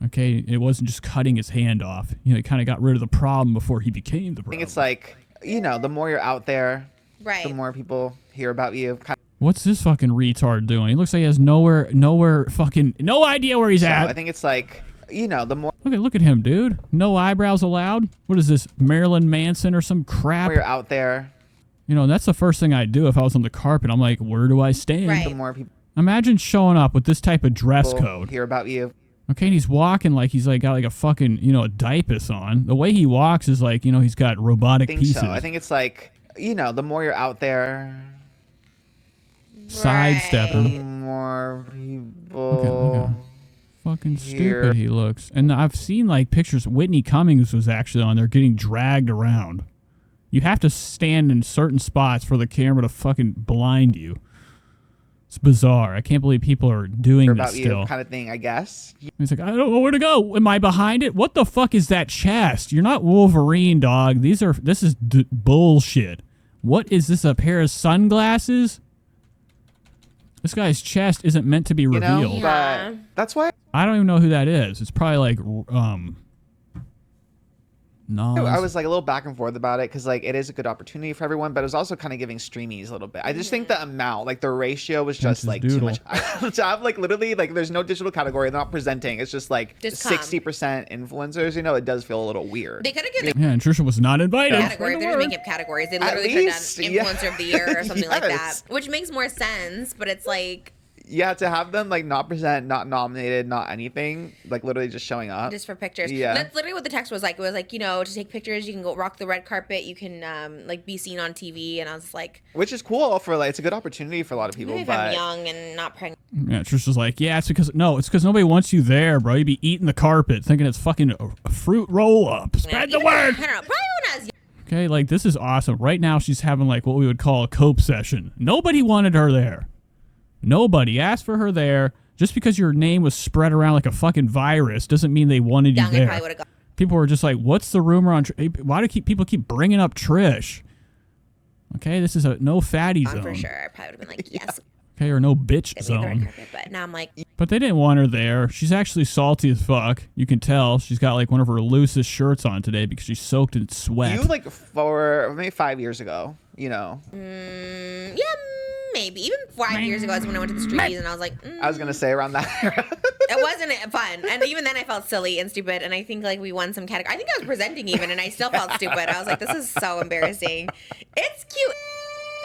Okay, it wasn't just cutting his hand off. He kind of got rid of the problem before he became the problem. it's like, the more you're out there, Right. the more people hear about you. What's this fucking retard doing? He looks like he has no idea where he's So at. I think it's like, the more Look at him, dude. No eyebrows allowed. What is this, Marilyn Manson or some crap? you're out there, That's the first thing I'd do if I was on the carpet. I'm like, where do I stand? Right. the more people Imagine showing up with this type of dress code. hear about you. Okay, and he's walking like he's like got like a fucking, a diapers on. The way he walks is like, he's got robotic I think pieces. so. I think it's like, the more you're out there, Sidestepping. the more people. Look at fucking Here. stupid he looks. And I've seen like pictures. Whitney Cummings was actually on there getting dragged around. You have to stand in certain spots for the camera to fucking blind you. It's bizarre. I can't believe people are doing about this still. you kind of thing, I guess. He's like, I don't know where to go. Am I behind it? What the fuck is that chest? You're not Wolverine, dog. This is bullshit. What is this? A pair of sunglasses? This guy's chest isn't meant to be revealed. But that's why I don't even know who that is. It's probably like I was like a little back and forth about it because like it is a good opportunity for everyone, but it was also kind of giving streamies a little bit. I just think the amount, like the ratio, was just like too much. To have like literally like there's no digital category, they're not presenting. It's just like 60% influencers. You know, it does feel a little weird. They could have given and Trisha was not invited. category. They're just making up categories. They literally could have done influencer of the year or something like that, which makes more sense. But it's like. Yeah, to have them like not present, not nominated, not anything, like literally just showing up. Just for pictures. Yeah. That's literally what the text was like. It was like, you know, to take pictures, you can go rock the red carpet, you can like be seen on TV. And I was like. Which is cool for like, it's a good opportunity for a lot of people. Maybe if I'm young and not pregnant. Yeah, Trisha's like, yeah, it's because nobody wants you there, bro. You'd be eating the carpet thinking it's fucking a fruit roll up. Spread the word. I don't know. Probably when I was young. Okay, like this is awesome. Right now she's having like what we would call a cope session. Nobody wanted her there. Nobody asked for her there. Just because your name was spread around like a fucking virus doesn't mean they wanted you there. Probably gone. People were just like, what's the rumor on why do people keep bringing up Trish? Okay, this is a no fatty zone. For sure. I probably would have been like, yes. Okay, or no bitch zone. Carpet, but now I'm like. But they didn't want her there. She's actually salty as fuck. You can tell. She's got like one of her loosest shirts on today because she's soaked in sweat. You like maybe 5 years ago, you know. Yeah, maybe. Even 5 years ago is when I went to the streets and I was like, I was going to say around that era. It wasn't fun. And even then I felt silly and stupid. And I think like we won some category. I think I was presenting even and I still felt stupid. I was like, this is so embarrassing. It's cute.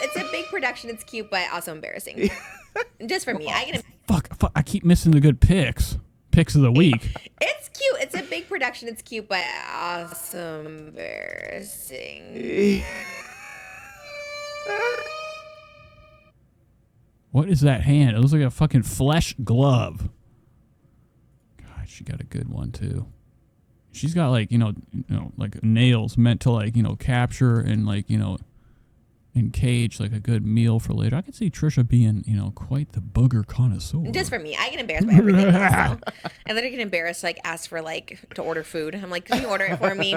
It's a big production. It's cute, but also embarrassing. Just for me. Fuck, I keep missing the good picks. Picks of the week. It's cute. It's a big production. It's cute, but also embarrassing. What is that hand? It looks like a fucking flesh glove. God, she got a good one too. She's got like, like nails meant to like, capture and like, encage like a good meal for later. I could see Trisha being, quite the booger connoisseur. Just for me. I get embarrassed by everything else. I literally get embarrassed to like ask for like to order food. I'm like, can you order it for me?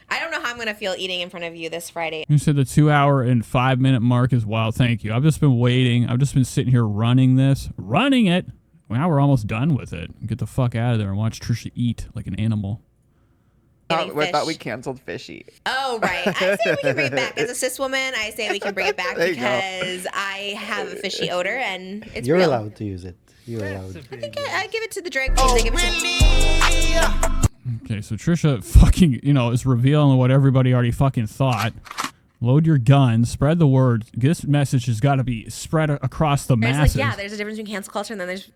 I don't know how I'm gonna feel eating in front of you this Friday. You said the 2 hour and 5 minute mark is wild. Thank you. I've just been waiting. I've just been sitting here running it. Now we're almost done with it. Get the fuck out of there and watch Trisha eat like an animal. I thought we canceled Fishy. Oh, right. I say we can bring it back. As a cis woman, I say we can bring it back because I have a fishy odor and it's You're real. allowed to use it. You're allowed. I think I give it to the drag queens. They give it to Okay, so Trisha fucking, is revealing what everybody already fucking thought. Load your guns, spread the word. This message has got to be spread across the masses. There's a difference between cancel culture and then there's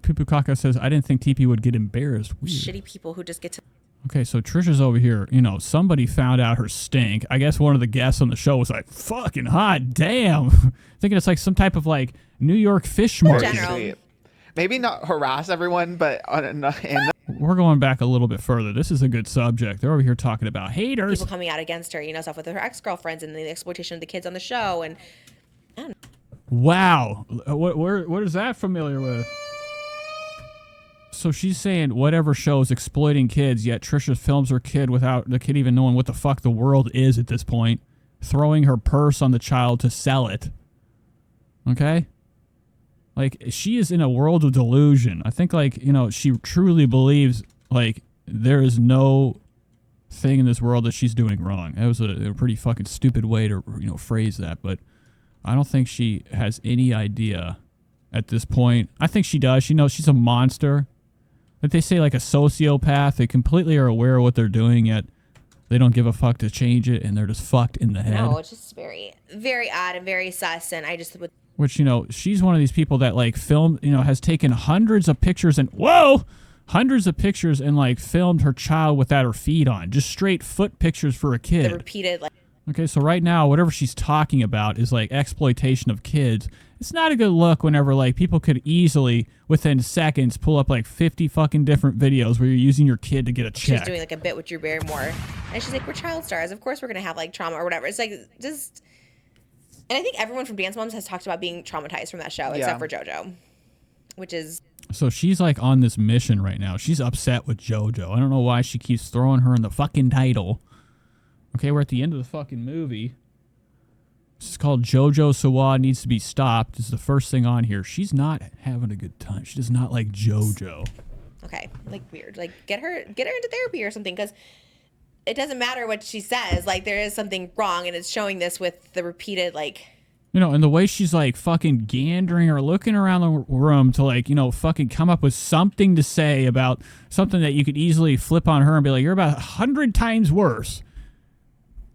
Pupukaka says, I didn't think TP would get embarrassed. Weird. shitty people who just get to. Okay, so Trisha's over here. Somebody found out her stink. I guess one of the guests on the show was like, fucking hot damn. Thinking it's like some type of like New York fish market. General. Maybe not harass everyone, but We're going back a little bit further. This is a good subject. They're over here talking about haters. People coming out against her, stuff with her ex-girlfriends and the exploitation of the kids on the show. And wow. What is that familiar with? So she's saying whatever show's exploiting kids, yet Trisha films her kid without the kid even knowing what the fuck the world is at this point, throwing her purse on the child to sell it. Okay? Like, she is in a world of delusion. I think, like, she truly believes, like, there is no thing in this world that she's doing wrong. That was a pretty fucking stupid way to, phrase that, but I don't think she has any idea at this point. I think she does. She knows she's a monster. Like they say, like a sociopath, they completely are aware of what they're doing, yet they don't give a fuck to change it, and they're just fucked in the head. no, it's just very, very odd and very sus. And I just would. Which, she's one of these people that, like, filmed, has taken hundreds of pictures and, like, filmed her child without her feet on. Just straight foot pictures for a kid. The repeated, like. Okay, so right now, whatever she's talking about is, like, exploitation of kids. It's not a good look whenever, like, people could easily, within seconds, pull up, like, 50 fucking different videos where you're using your kid to get a check. She's doing, like, a bit with Drew Barrymore. And she's like, we're child stars. Of course we're going to have, like, trauma or whatever. It's like, just. And I think everyone from Dance Moms has talked about being traumatized from that show, except for JoJo, which is... So she's like on this mission right now. She's upset with JoJo. I don't know why she keeps throwing her in the fucking title. Okay, we're at the end of the fucking movie. This is called JoJo Siwa Needs to Be Stopped. This is the first thing on here. She's not having a good time. She does not like JoJo. Okay, like weird. Like get her into therapy or something, because it doesn't matter what she says. Like there is something wrong, and it's showing this with the repeated like... You know, and the way she's like fucking gandering or looking around the room to like, you know, fucking come up with something to say about something that you could easily flip on her and be like, you're about 100 times worse.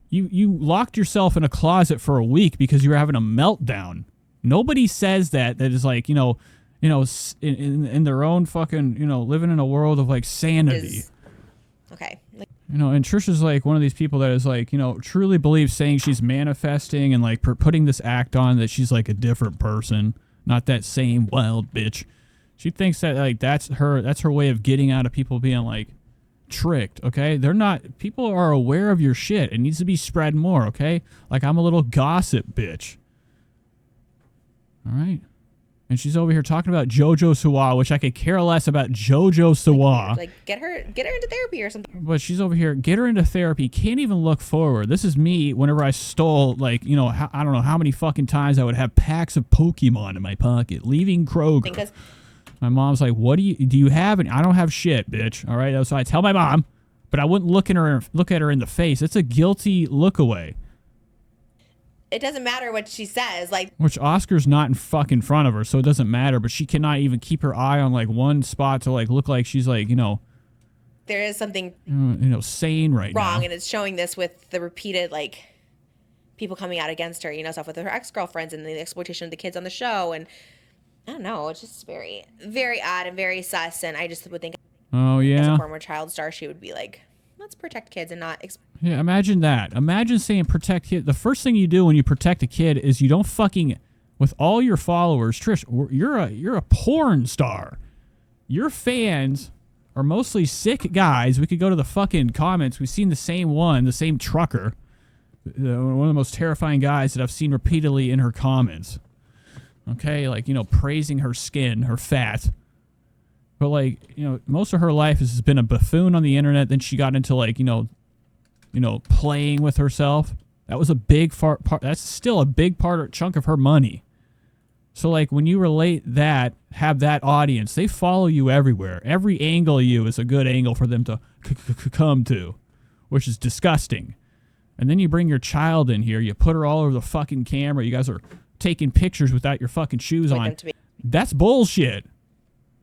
You locked yourself in a closet for a week because you were having a meltdown. Nobody says that is like, you know, in their own fucking, you know, living in a world of like sanity. Okay. Like, you know, and Trisha's like one of these people that is like, you know, truly believes saying she's manifesting and like putting this act on that she's like a different person, not that same wild bitch. She thinks that like that's her way of getting out of people being like tricked. Okay, they're not. People are aware of your shit. It needs to be spread more. Okay, like I'm a little gossip bitch. All right. And she's over here talking about JoJo Siwa, which I could care less about JoJo Siwa. like get her into therapy or something. But she's over here, get her into therapy. Can't even look forward. This is me whenever I stole, like, you know, I don't know how many fucking times I would have packs of Pokemon in my pocket, leaving Kroger. Because My mom's like, what do you have? And I don't have shit, bitch. All right. So I tell my mom, but I wouldn't look at her in the face. It's a guilty look away. it doesn't matter what she says. Like, which Oscar's not in fucking front of her, so it doesn't matter. But she cannot even keep her eye on like one spot to like look like she's like, you know, there is something sane right wrong, now. and it's showing this with the repeated like people coming out against her, you know, stuff with her ex-girlfriends and the exploitation of the kids on the show. And I don't know, it's just very, very odd and very sus. And I just would think, Oh as yeah. a former child star, she would be like, let's protect kids and not Yeah, imagine that. Imagine saying protect kids. The first thing you do when you protect a kid is you don't fucking, with all your followers, Trish, you're a porn star. Your fans are mostly sick guys. We could go to the fucking comments. We've seen the same trucker. One of the most terrifying guys that I've seen repeatedly in her comments. Okay, like, you know, praising her skin, her fat. But like, you know, most of her life has been a buffoon on the internet. Then she got into like, you know, playing with herself. That was a big part. That's still a big chunk of her money. So like when you relate that, have that audience, they follow you everywhere. Every angle of you is a good angle for them to come to, which is disgusting. And then you bring your child in here. You put her all over the fucking camera. You guys are taking pictures without your fucking shoes on. That's bullshit.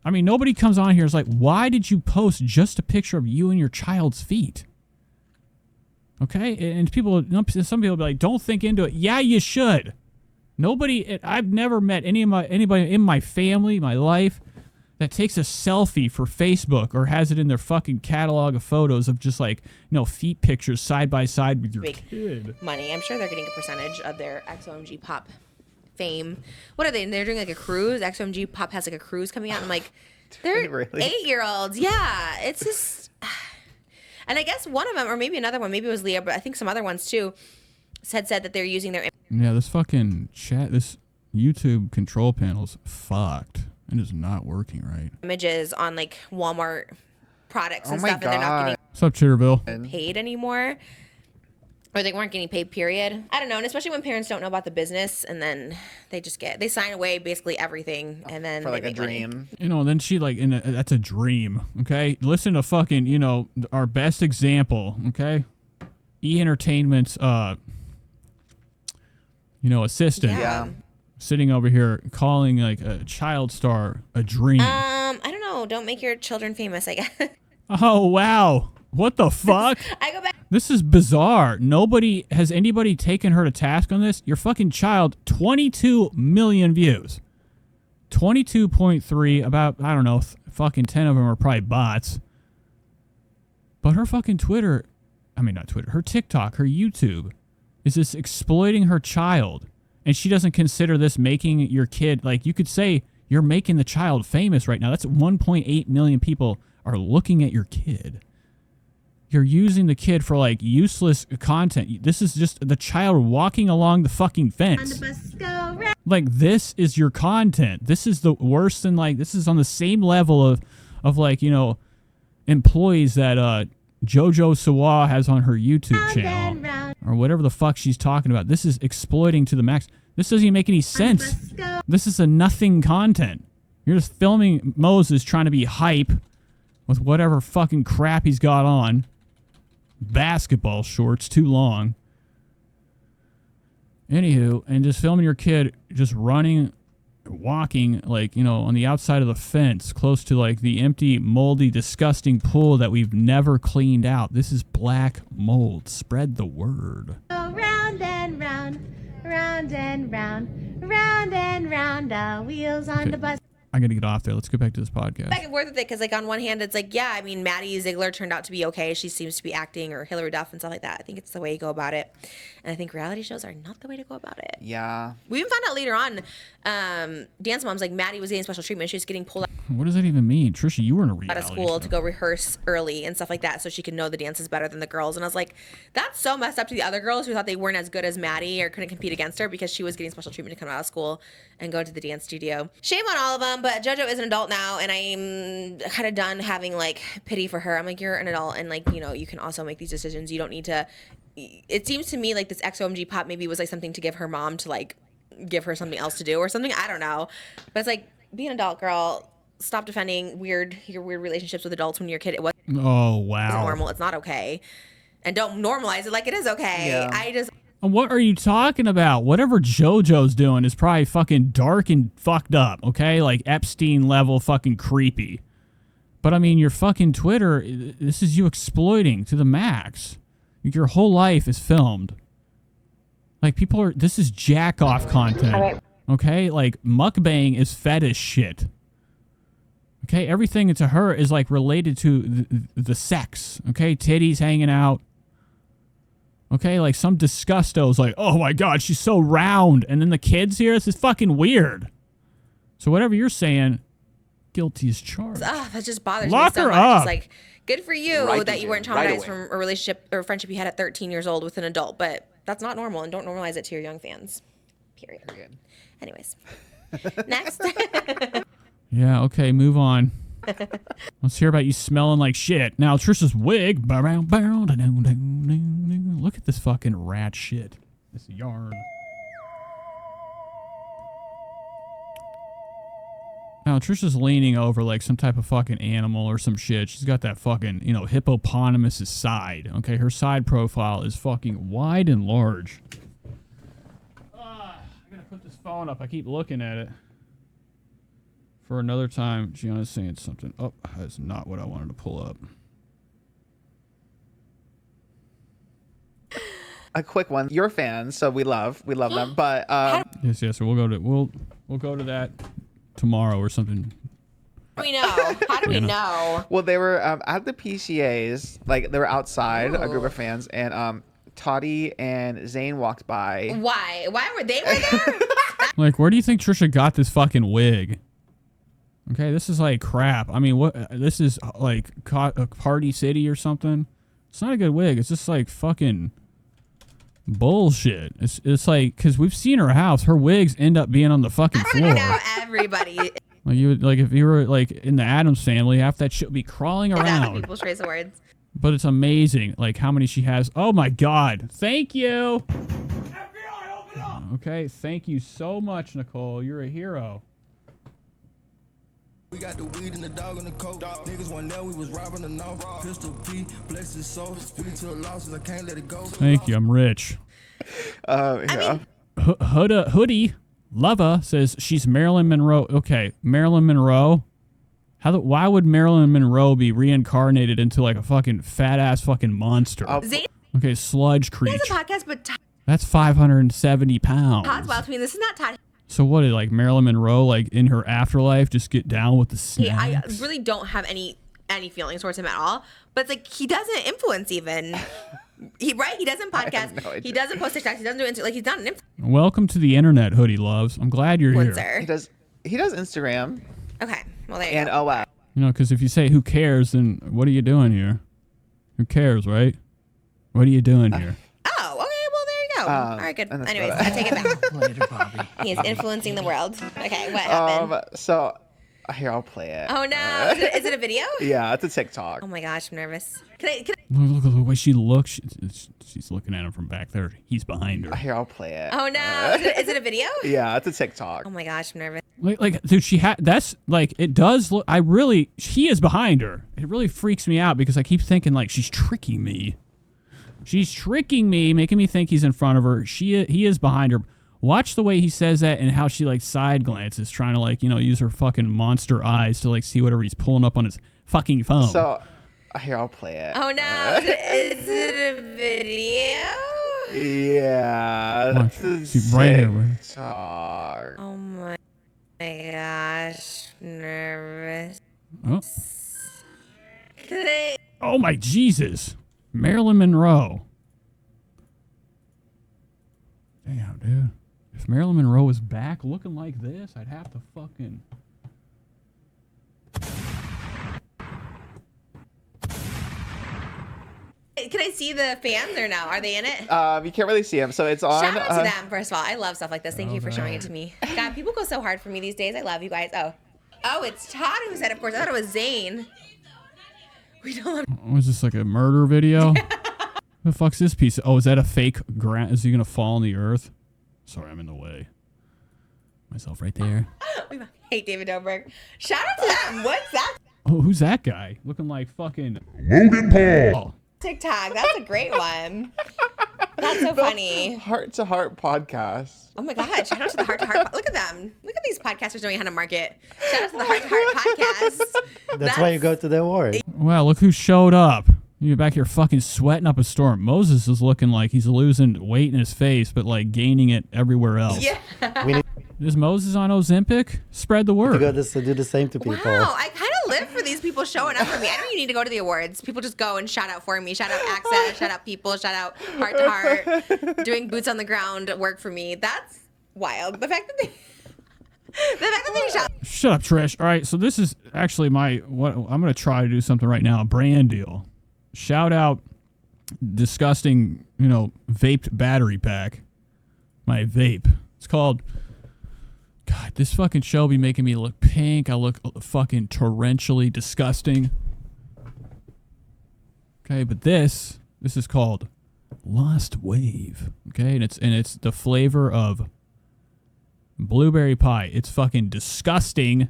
I mean, nobody comes on here and is like, why did you post just a picture of you and your child's feet? Okay? And some people be like, don't think into it. Yeah, you should. I've never met anybody in my family, my life, that takes a selfie for Facebook or has it in their fucking catalog of photos of just like, you know, feet pictures side by side with your kid. Money. I'm sure they're getting a percentage of their XOMG Pop fame. What are they? They're doing like a cruise. XOMG Pop has like a cruise coming out. I'm like, they're Really? 8-year-olds. Yeah. It's just, and I guess one of them, or maybe another one, maybe it was Leah, but I think some other ones too, said that they're using their Yeah, this fucking this YouTube control panel's fucked. It is not working right. images on like Walmart products and Oh my stuff, and they're not getting What's up, Chitterville? paid anymore, or they weren't getting paid, period. I don't know. And especially when parents don't know about the business, and then they sign away basically everything, and then For like they a make money. dream. You know, then she like, that's a dream, okay? Listen to fucking, you know, our best example, okay? E Entertainment's, assistant. Yeah. Sitting over here calling like a child star a dream. I don't know. Don't make your children famous, I guess. Oh, wow. What the fuck? I go back. This is bizarre. Has anybody taken her to task on this? Your fucking child, 22 million views. 22.3, about, I don't know, fucking 10 of them are probably bots. But her fucking her TikTok, her YouTube is just exploiting her child. And she doesn't consider this making your kid, like you could say you're making the child famous right now. That's 1.8 million people are looking at your kid. You're using the kid for like useless content. This is just the child walking along the fucking fence. Like, this is your content. This is the worst than, like, this is on the same level of like, you know, employees that JoJo Siwa has on her YouTube channel. Or whatever the fuck she's talking about. This is exploiting to the max. This doesn't even make any sense. This is a nothing content. You're just filming Moses trying to be hype with whatever fucking crap he's got on. Basketball shorts, too long. Anywho, and just filming your kid just running, walking, like, you know, on the outside of the fence, close to, like, the empty, moldy, disgusting pool that we've never cleaned out. This is black mold. Spread the word. Go round and round, round and round, round and round, the wheels on the bus. I gotta get off there. Let's get back to this podcast. Back and forth with it, because like on one hand it's like, yeah, I mean, Maddie Ziegler turned out to be okay. She seems to be acting, or Hillary Duff and stuff like that. I think it's the way you go about it, and I think reality shows are not the way to go about it. Yeah. We even found out later on, Dance Moms, like Maddie was getting special treatment. She was getting pulled What does that even mean? Trisha, you were in a reality out of school show. to go rehearse early and stuff like that, so she could know the dances better than the girls. And I was like, that's so messed up to the other girls who thought they weren't as good as Maddie or couldn't compete against her because she was getting special treatment to come out of school and go to the dance studio. Shame on all of them, but JoJo is an adult now, and I'm kind of done having like pity for her. I'm like, you're an adult, and like, you know, you can also make these decisions. You don't need to. It seems to me like this XOMG pop maybe was like something to give her mom to like give her something else to do or something. I don't know, but it's like, be an adult, girl. Stop defending your weird relationships with adults when you're a kid. It wasn't normal. It's not okay, and don't normalize it like it is okay. Yeah. What are you talking about? Whatever JoJo's doing is probably fucking dark and fucked up, okay? Like Epstein level fucking creepy. But I mean, your fucking Twitter, this is you exploiting to the max. Your whole life is filmed. Like, this is jack off content. Okay? Like, mukbang is fetish shit. Okay? Everything to her is like related to the sex. Okay? Titties hanging out. Okay, like some disgusto's like, oh my god, she's so round. And then the kids here, this is fucking weird. So whatever you're saying, guilty as charged. That just bothers Lock me so her much. up. It's like, good for you Right that you weren't away. traumatized from a relationship or friendship you had at 13 years old with an adult, but that's not normal, and don't normalize it to your young fans. Period. Anyways. Next. Yeah, okay, move on. Let's hear about you smelling like shit. Now, Trisha's wig. Look at this fucking rat shit. This yarn. Now, Trisha's leaning over like some type of fucking animal or some shit. She's got that fucking, you know, hippopotamus's side. Okay, her side profile is fucking wide and large. I gotta put this phone up. I keep looking at it. For another time, Gianna's saying something. Oh, that's not what I wanted to pull up. A quick one. You're fans, so we love them. But Yes. We'll go to that tomorrow or something. How do we know? How do we know? well, they were at the PCAs, like they were outside, a group of fans, and Toddy and Zane walked by. Why? Why were they there? Like, where do you think Trisha got this fucking wig? Okay, this is like crap. I mean, what? This is like a Party City or something. It's not a good wig. It's just like fucking bullshit. It's like, because we've seen her house. Her wigs end up being on the fucking floor. Know everybody. Like you would, like if you were like in the Addams Family, half that shit would be crawling around. People's choice of words. But it's amazing, like how many she has. Oh my god! Thank you. FBI, open up. Okay, thank you so much, Nicole. You're a hero. We got the weed and the dog on the coat. Niggas one there, we was robbing the no. Pistol P, bless his soul. We to a loss and I can't let it go. Thank you. I'm rich. Yeah. Hoodie Lava says she's Marilyn Monroe. Okay, Marilyn Monroe. Why would Marilyn Monroe be reincarnated into like a fucking fat ass fucking monster? Zane Okay, sludge creature. has a podcast, but That's 570 pounds. Todd's wild to me. This is not Todd. So what did like Marilyn Monroe like in her afterlife just get down with the Hey, I snacks? really don't have any feelings towards him at all. But it's like, he doesn't influence even. He doesn't podcast. no idea. He doesn't post TikToks. He doesn't do Insta. Like, he's not an Welcome to the internet, Hoodie loves. I'm glad you're here. influencer. He does Instagram Okay. Well, there you and go. OS. You know, because if you say who cares, then what are you doing here? Who cares, right? What are you doing here? Oh, okay. Well, there you go. All right, good. and that's Anyways, about I take it back. Later, Bobby. He is influencing the world. Okay, what happened? So here, I'll play it. Oh no! Is it a video? Yeah, it's a TikTok. Oh my gosh, I'm nervous. Can I? Look at the way she looks. She's looking at him from back there. He's behind her. Here, I'll play it. Oh no! Is it a video? Yeah, it's a TikTok. Oh my gosh, I'm nervous. Like, dude, that's like, it does look, he is behind her. It really freaks me out because I keep thinking, like, she's tricking me. She's tricking me, making me think he's in front of her. He is behind her. Watch the way he says that and how she, like, side glances, trying to, like, use her fucking monster eyes to, like, see whatever he's pulling up on his fucking phone. So, here, I'll play it. Oh no! Is it a video? Yeah. Watch. This She's is right here. TikTok. Oh my gosh, nervous. Oh. Can I? Oh, my Jesus. Marilyn Monroe. Damn, dude. If Marilyn Monroe was back looking like this, I'd have to fucking... Can I see the fans or no? Are they in it? You can't really see him, so it's on. Shout out to them, first of all. I love stuff like this. Thank you for showing it to me. God, people go so hard for me these days. I love you guys. Oh, it's Todd who said, of course. I thought it was Zane. We don't love. Was this like a murder video? The fuck's this piece? Oh, is that a fake ground? Is he gonna fall on the earth? Sorry, I'm in the way. Myself right there. We hate David Dobrik. Shout out to them. What's that? Oh, who's that guy? Looking like fucking Logan Paul. TikTok. That's a great one. That's so funny. Heart to Heart podcast. Oh my God. Shout out to the Heart to Heart. Look at them. Look at these podcasters knowing how to market. Shout out to the Heart to Heart podcast. That's why you go to the award. Wow, look who showed up. You're back here fucking sweating up a storm. Moses is looking like he's losing weight in his face, but like gaining it everywhere else. Yeah. We need Is Moses on Ozempic? Spread the word. to go to do the same to people. Wow, I kind of live for these people showing up for me. I don't even need to go to the awards. People just go and shout out for me. Shout out Access, shout out people, shout out Heart to Heart, doing boots on the ground work for me. That's wild. The fact that they shout. Shut up, Trish. All right, so this is actually what I'm going to try to do something right now, a brand deal. Shout out disgusting, vaped battery pack. My vape. It's called... God, this fucking show be making me look pink. I look fucking torrentially disgusting. Okay, but this is called Lost Wave. Okay, and it's the flavor of blueberry pie. It's fucking disgusting.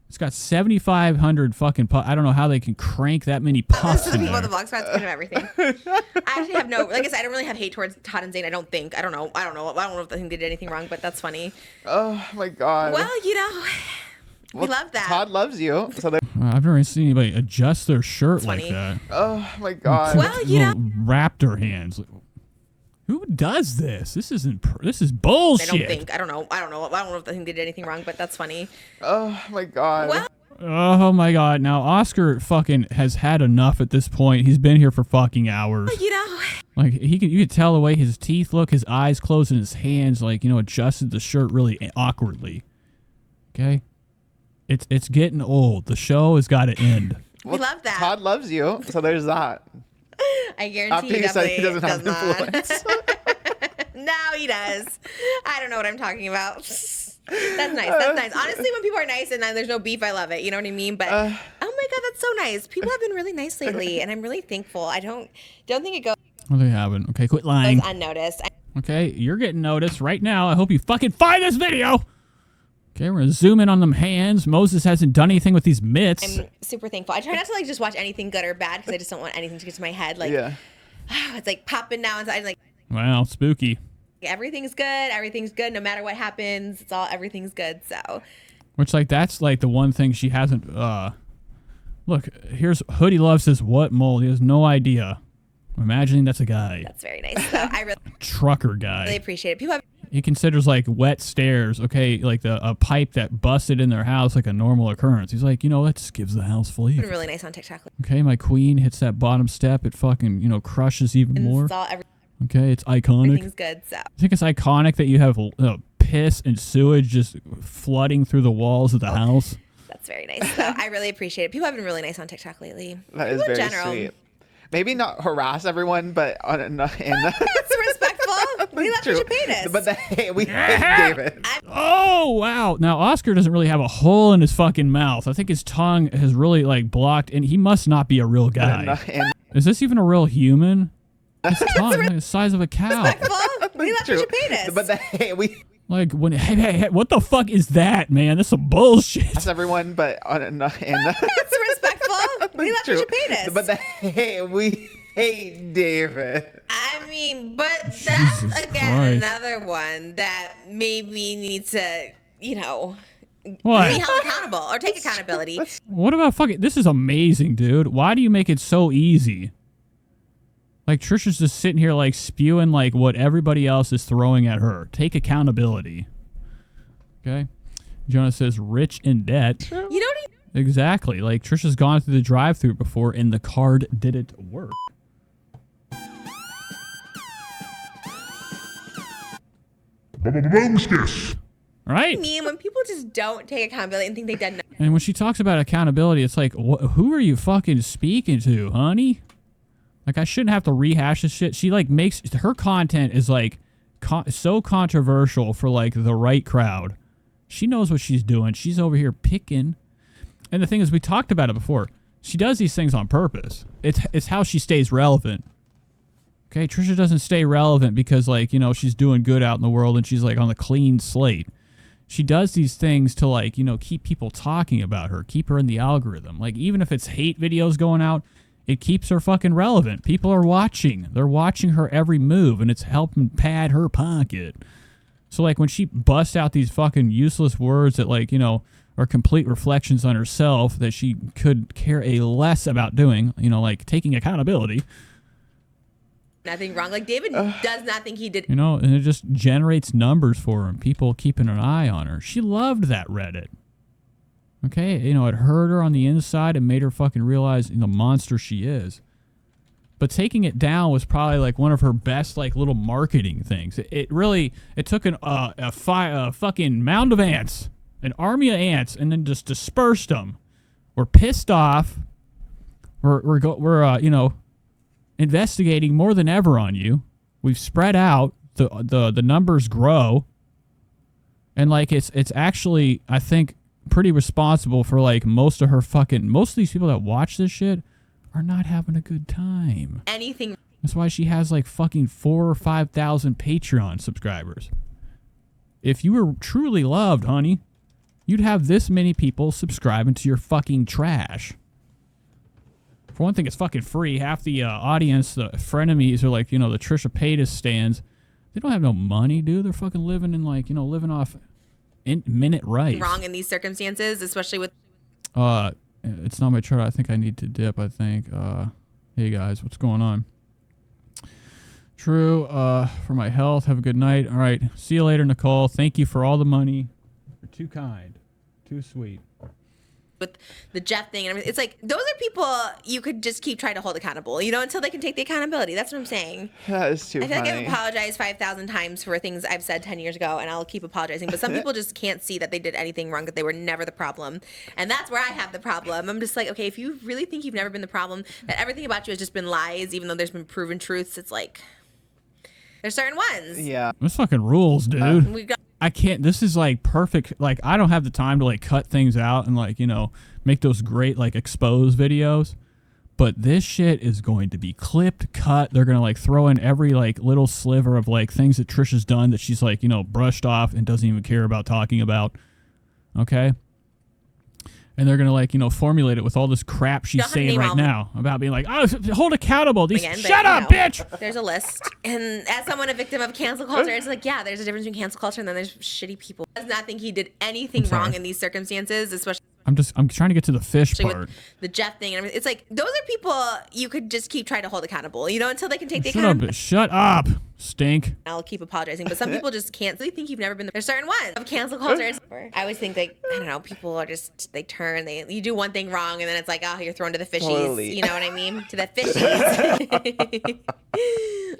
It's got 7,500 fucking puffs. I don't know how they can crank that many puffs Listen to in people there. at the blog spots kind of everything. I actually have no, like I said, I don't really have hate towards Todd and Zane. I don't think. I don't know if I think they did anything wrong, but that's funny. Oh my God. Well, we love that. Todd loves you. So I've never seen anybody adjust their shirt It's like funny. that. oh my God. Well, Little raptor hands. Who does this? This is bullshit. I don't know if I think they did anything wrong, but that's funny. Oh my God. Well, Oh my God! Now Oscar fucking has had enough at this point. He's been here for fucking hours. Like you could tell the way his teeth look, his eyes closed, and his hands adjusted the shirt really awkwardly. Okay, it's getting old. The show has got to end. we love that. Todd loves you. So there's that. I guarantee After he you said definitely he doesn't have does influence. not. Now he does. I don't know what I'm talking about. That's nice. That's nice. Honestly, when people are nice and there's no beef, I love it. You know what I mean? But oh my God, that's so nice. People have been really nice lately, and I'm really thankful. I don't think it goes Well, they haven't. Okay, quit lying. unnoticed. Okay, you're getting noticed right now. I hope you fucking find this video. Okay, we're gonna zoom in on them hands. Moses hasn't done anything with these mitts. I'm super thankful. I try not to just watch anything good or bad because I just don't want anything to get to my head. Yeah. It's like popping now inside. Like Wow, spooky. everything's good. Everything's good. No matter what happens, everything's good. So Which that's the one thing she hasn't. Look, here's Hoodie Love says what mole? He has no idea. I'm imagining that's a guy. that's very nice. So I really Trucker guy. appreciate it. People have He considers like wet stairs, okay, like a pipe that busted in their house like a normal occurrence. He's like, that just gives the house been flavor. really nice on TikTok. Okay, my queen hits that bottom step. It fucking, crushes even And more. it's Okay, it's iconic. everything's good. So I think it's iconic that you have piss and sewage just flooding through the walls of the house. That's very nice. So I really appreciate it. People have been really nice on TikTok lately. That is People in very general. sweet. Maybe not harass everyone, but That's respectful. We love Trisha Paytas. But we hate David. Oh, wow. Now, Oscar doesn't really have a hole in his fucking mouth. I think his tongue has really, like, blocked, and he must not be a real guy. Is this even a real human? His tongue is the size of a cow. Respectful. We love Trisha Paytas. But Like, hey, what the fuck is that, man? That's some bullshit. That's everyone, but That's respectful. We love Trisha Paytas. But we hate David. I mean, but that's Jesus again Christ. another one that maybe needs to, What? be held accountable or take accountability. What about fucking... This is amazing, dude. Why do you make it so easy? Like, Trisha's just sitting here, like, spewing, like, what everybody else is throwing at her. Take accountability. Okay? Jonah says, rich in debt. You know what? Exactly. Like, Trisha's gone through the drive-thru before, and the card didn't work. Boomskis. Right? I mean, when people just don't take accountability and think they've done nothing. And when she talks about accountability, it's like, who are you fucking speaking to, honey? Like, I shouldn't have to rehash this shit. She, like, makes... Her content is, like, so controversial for, like, the right crowd. She knows what she's doing. She's over here picking. And the thing is, we talked about it before. She does these things on purpose. It's how she stays relevant. Okay? Trisha doesn't stay relevant because, like, she's doing good out in the world and she's, like, on the clean slate. She does these things to, like, keep people talking about her, keep her in the algorithm. Like, even if it's hate videos going out, it keeps her fucking relevant. People are watching. They're watching her every move, and it's helping pad her pocket. So, like, when she busts out these fucking useless words that, like, are complete reflections on herself that she could care a less about doing, like taking accountability. Nothing wrong. Like, David does not think he did. And it just generates numbers for her and people keeping an eye on her. She loved that Reddit. Okay? It hurt her on the inside and made her fucking realize the monster she is. But taking it down was probably, like, one of her best, like, little marketing things. It took a fucking mound of ants, an army of ants, and then just dispersed them. We're pissed off. We're investigating more than ever on you. We've spread out. The numbers grow. And, like, it's actually, I think, pretty responsible for, like, most of these people that watch this shit are not having a good time. Anything. That's why she has, like, fucking 4,000 or 5,000 Patreon subscribers. If you were truly loved, honey, you'd have this many people subscribing to your fucking trash. For one thing, it's fucking free. Half the audience, the frenemies, are like, the Trisha Paytas stands. They don't have no money, dude. They're fucking living in, like, living off minute rice. Wrong in these circumstances, especially with. It's not my chart. I think I need to dip, I think. Hey, guys, what's going on? True. For my health, have a good night. All right. See you later, Nicole. Thank you for all the money. You're too kind. Too sweet. With the Jeff thing and everything. It's like, those are people you could just keep trying to hold accountable, until they can take the accountability. That's what I'm saying. That is too I feel funny. like I've apologized 5,000 times for things I've said 10 years ago, and I'll keep apologizing. But some people just can't see that they did anything wrong, that they were never the problem. And that's where I have the problem. I'm just like, okay, if you really think you've never been the problem, that everything about you has just been lies, even though there's been proven truths, it's like, there's certain ones. Yeah. This fucking rules, dude. We got. I can't. This is, like, perfect. Like, I don't have the time to, like, cut things out and, like, make those great, like, expose videos. But this shit is going to be clipped, cut. They're going to, like, throw in every, like, little sliver of, like, things that Trisha's done that she's, like, brushed off and doesn't even care about talking about. Okay? And they're going to, like, formulate it with all this crap she's saying right now about being like, oh, hold accountable. Shut up, bitch! There's a list. And as someone a victim of cancel culture, it's like, yeah, there's a difference between cancel culture and then there's shitty people. Does not think he did anything wrong in these circumstances, especially. I'm trying to get to the fish part. With the Jeff thing and everything. It's like, those are people you could just keep trying to hold accountable, until they can take the accountability. Shut up, stink. I'll keep apologizing, but some people just can't. They think you've never been there. There's certain ones of cancel culture. I always think, like, I don't know, people are just, they turn, you do one thing wrong, and then it's like, oh, you're thrown to the fishies. Totally. You know what I mean? To the fishies.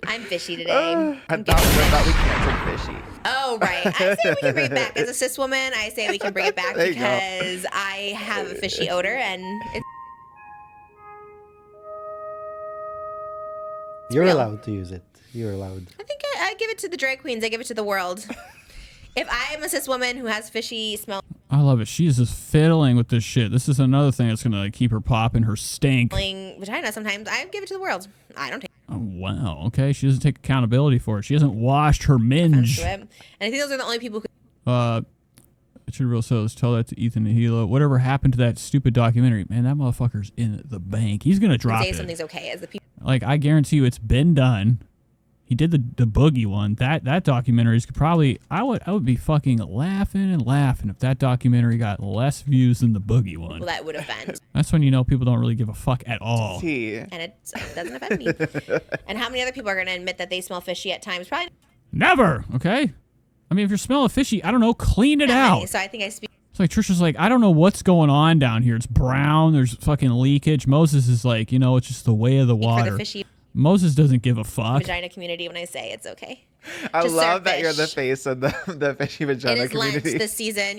I'm fishy today. I thought we canceled fishy. Oh, right. I say we can bring it back. As a cis woman, I say we can bring it back There you go. because I have a fishy odor and it's You're real. allowed to use it. You're allowed. I think I give it to the drag queens. I give it to the world. If I am a cis woman who has fishy smell I love it. She is just fiddling with this shit. This is another thing that's gonna keep her popping her stink. vagina sometimes, I give it to the world. I don't take Oh, wow. Okay. She doesn't take accountability for it. She hasn't washed her minge. offense to it. And I think those are the only people who Richard Real says, tell that to Ethan and Hilo. Whatever happened to that stupid documentary? Man, that motherfucker's in the bank. He's gonna drop say it. something's okay as the people. Like, I guarantee you, it's been done. He did the boogie one. That documentary is probably. I would be fucking laughing and laughing if that documentary got less views than the boogie one. Well, that would offend. That's when you know people don't really give a fuck at all. And it doesn't offend me. And how many other people are going to admit that they smell fishy at times? Probably Never. Okay. I mean, if you're smelling fishy, I don't know, clean it not out. many. So I think I speak It's like Trisha's like, I don't know what's going on down here. It's brown. There's fucking leakage. Moses is like, it's just the way of the for water. the fishy Moses doesn't give a fuck. vagina community when I say it's okay. I Just love serve that you're the fish. face of the fishy It vagina is Lent community. this season,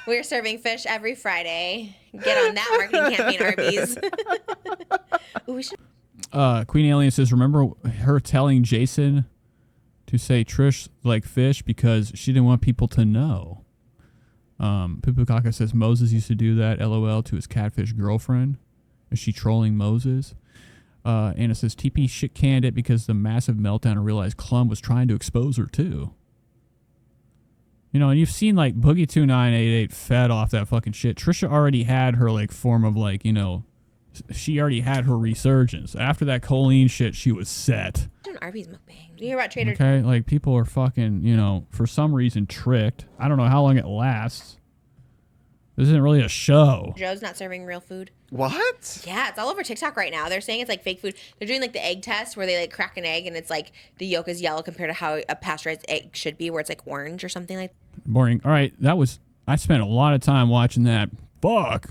We're serving fish every Friday. Get on that marketing campaign, Arby's. Ooh, we should. Queen Alien says, remember her telling Jason to say Trish like fish because she didn't want people to know. Pupukaka says Moses used to do that, LOL, to his catfish girlfriend. Is she trolling Moses? Anna says TP shit canned it because the massive meltdown and realized Clum was trying to expose her too. And you've seen like Boogie 2988 fed off that fucking shit. Trisha already had her like form of like, she already had her resurgence. After that choline shit, she was set. Do an Arby's mukbang. Do you hear about Trader? Okay, like people are fucking, for some reason tricked. I don't know how long it lasts. This isn't really a show. Joe's not serving real food. What? Yeah, it's all over TikTok right now. They're saying it's like fake food. They're doing like the egg test where they like crack an egg and it's like the yolk is yellow compared to how a pasteurized egg should be, where it's like orange or something like. Boring. All right, I spent a lot of time watching that. Fuck.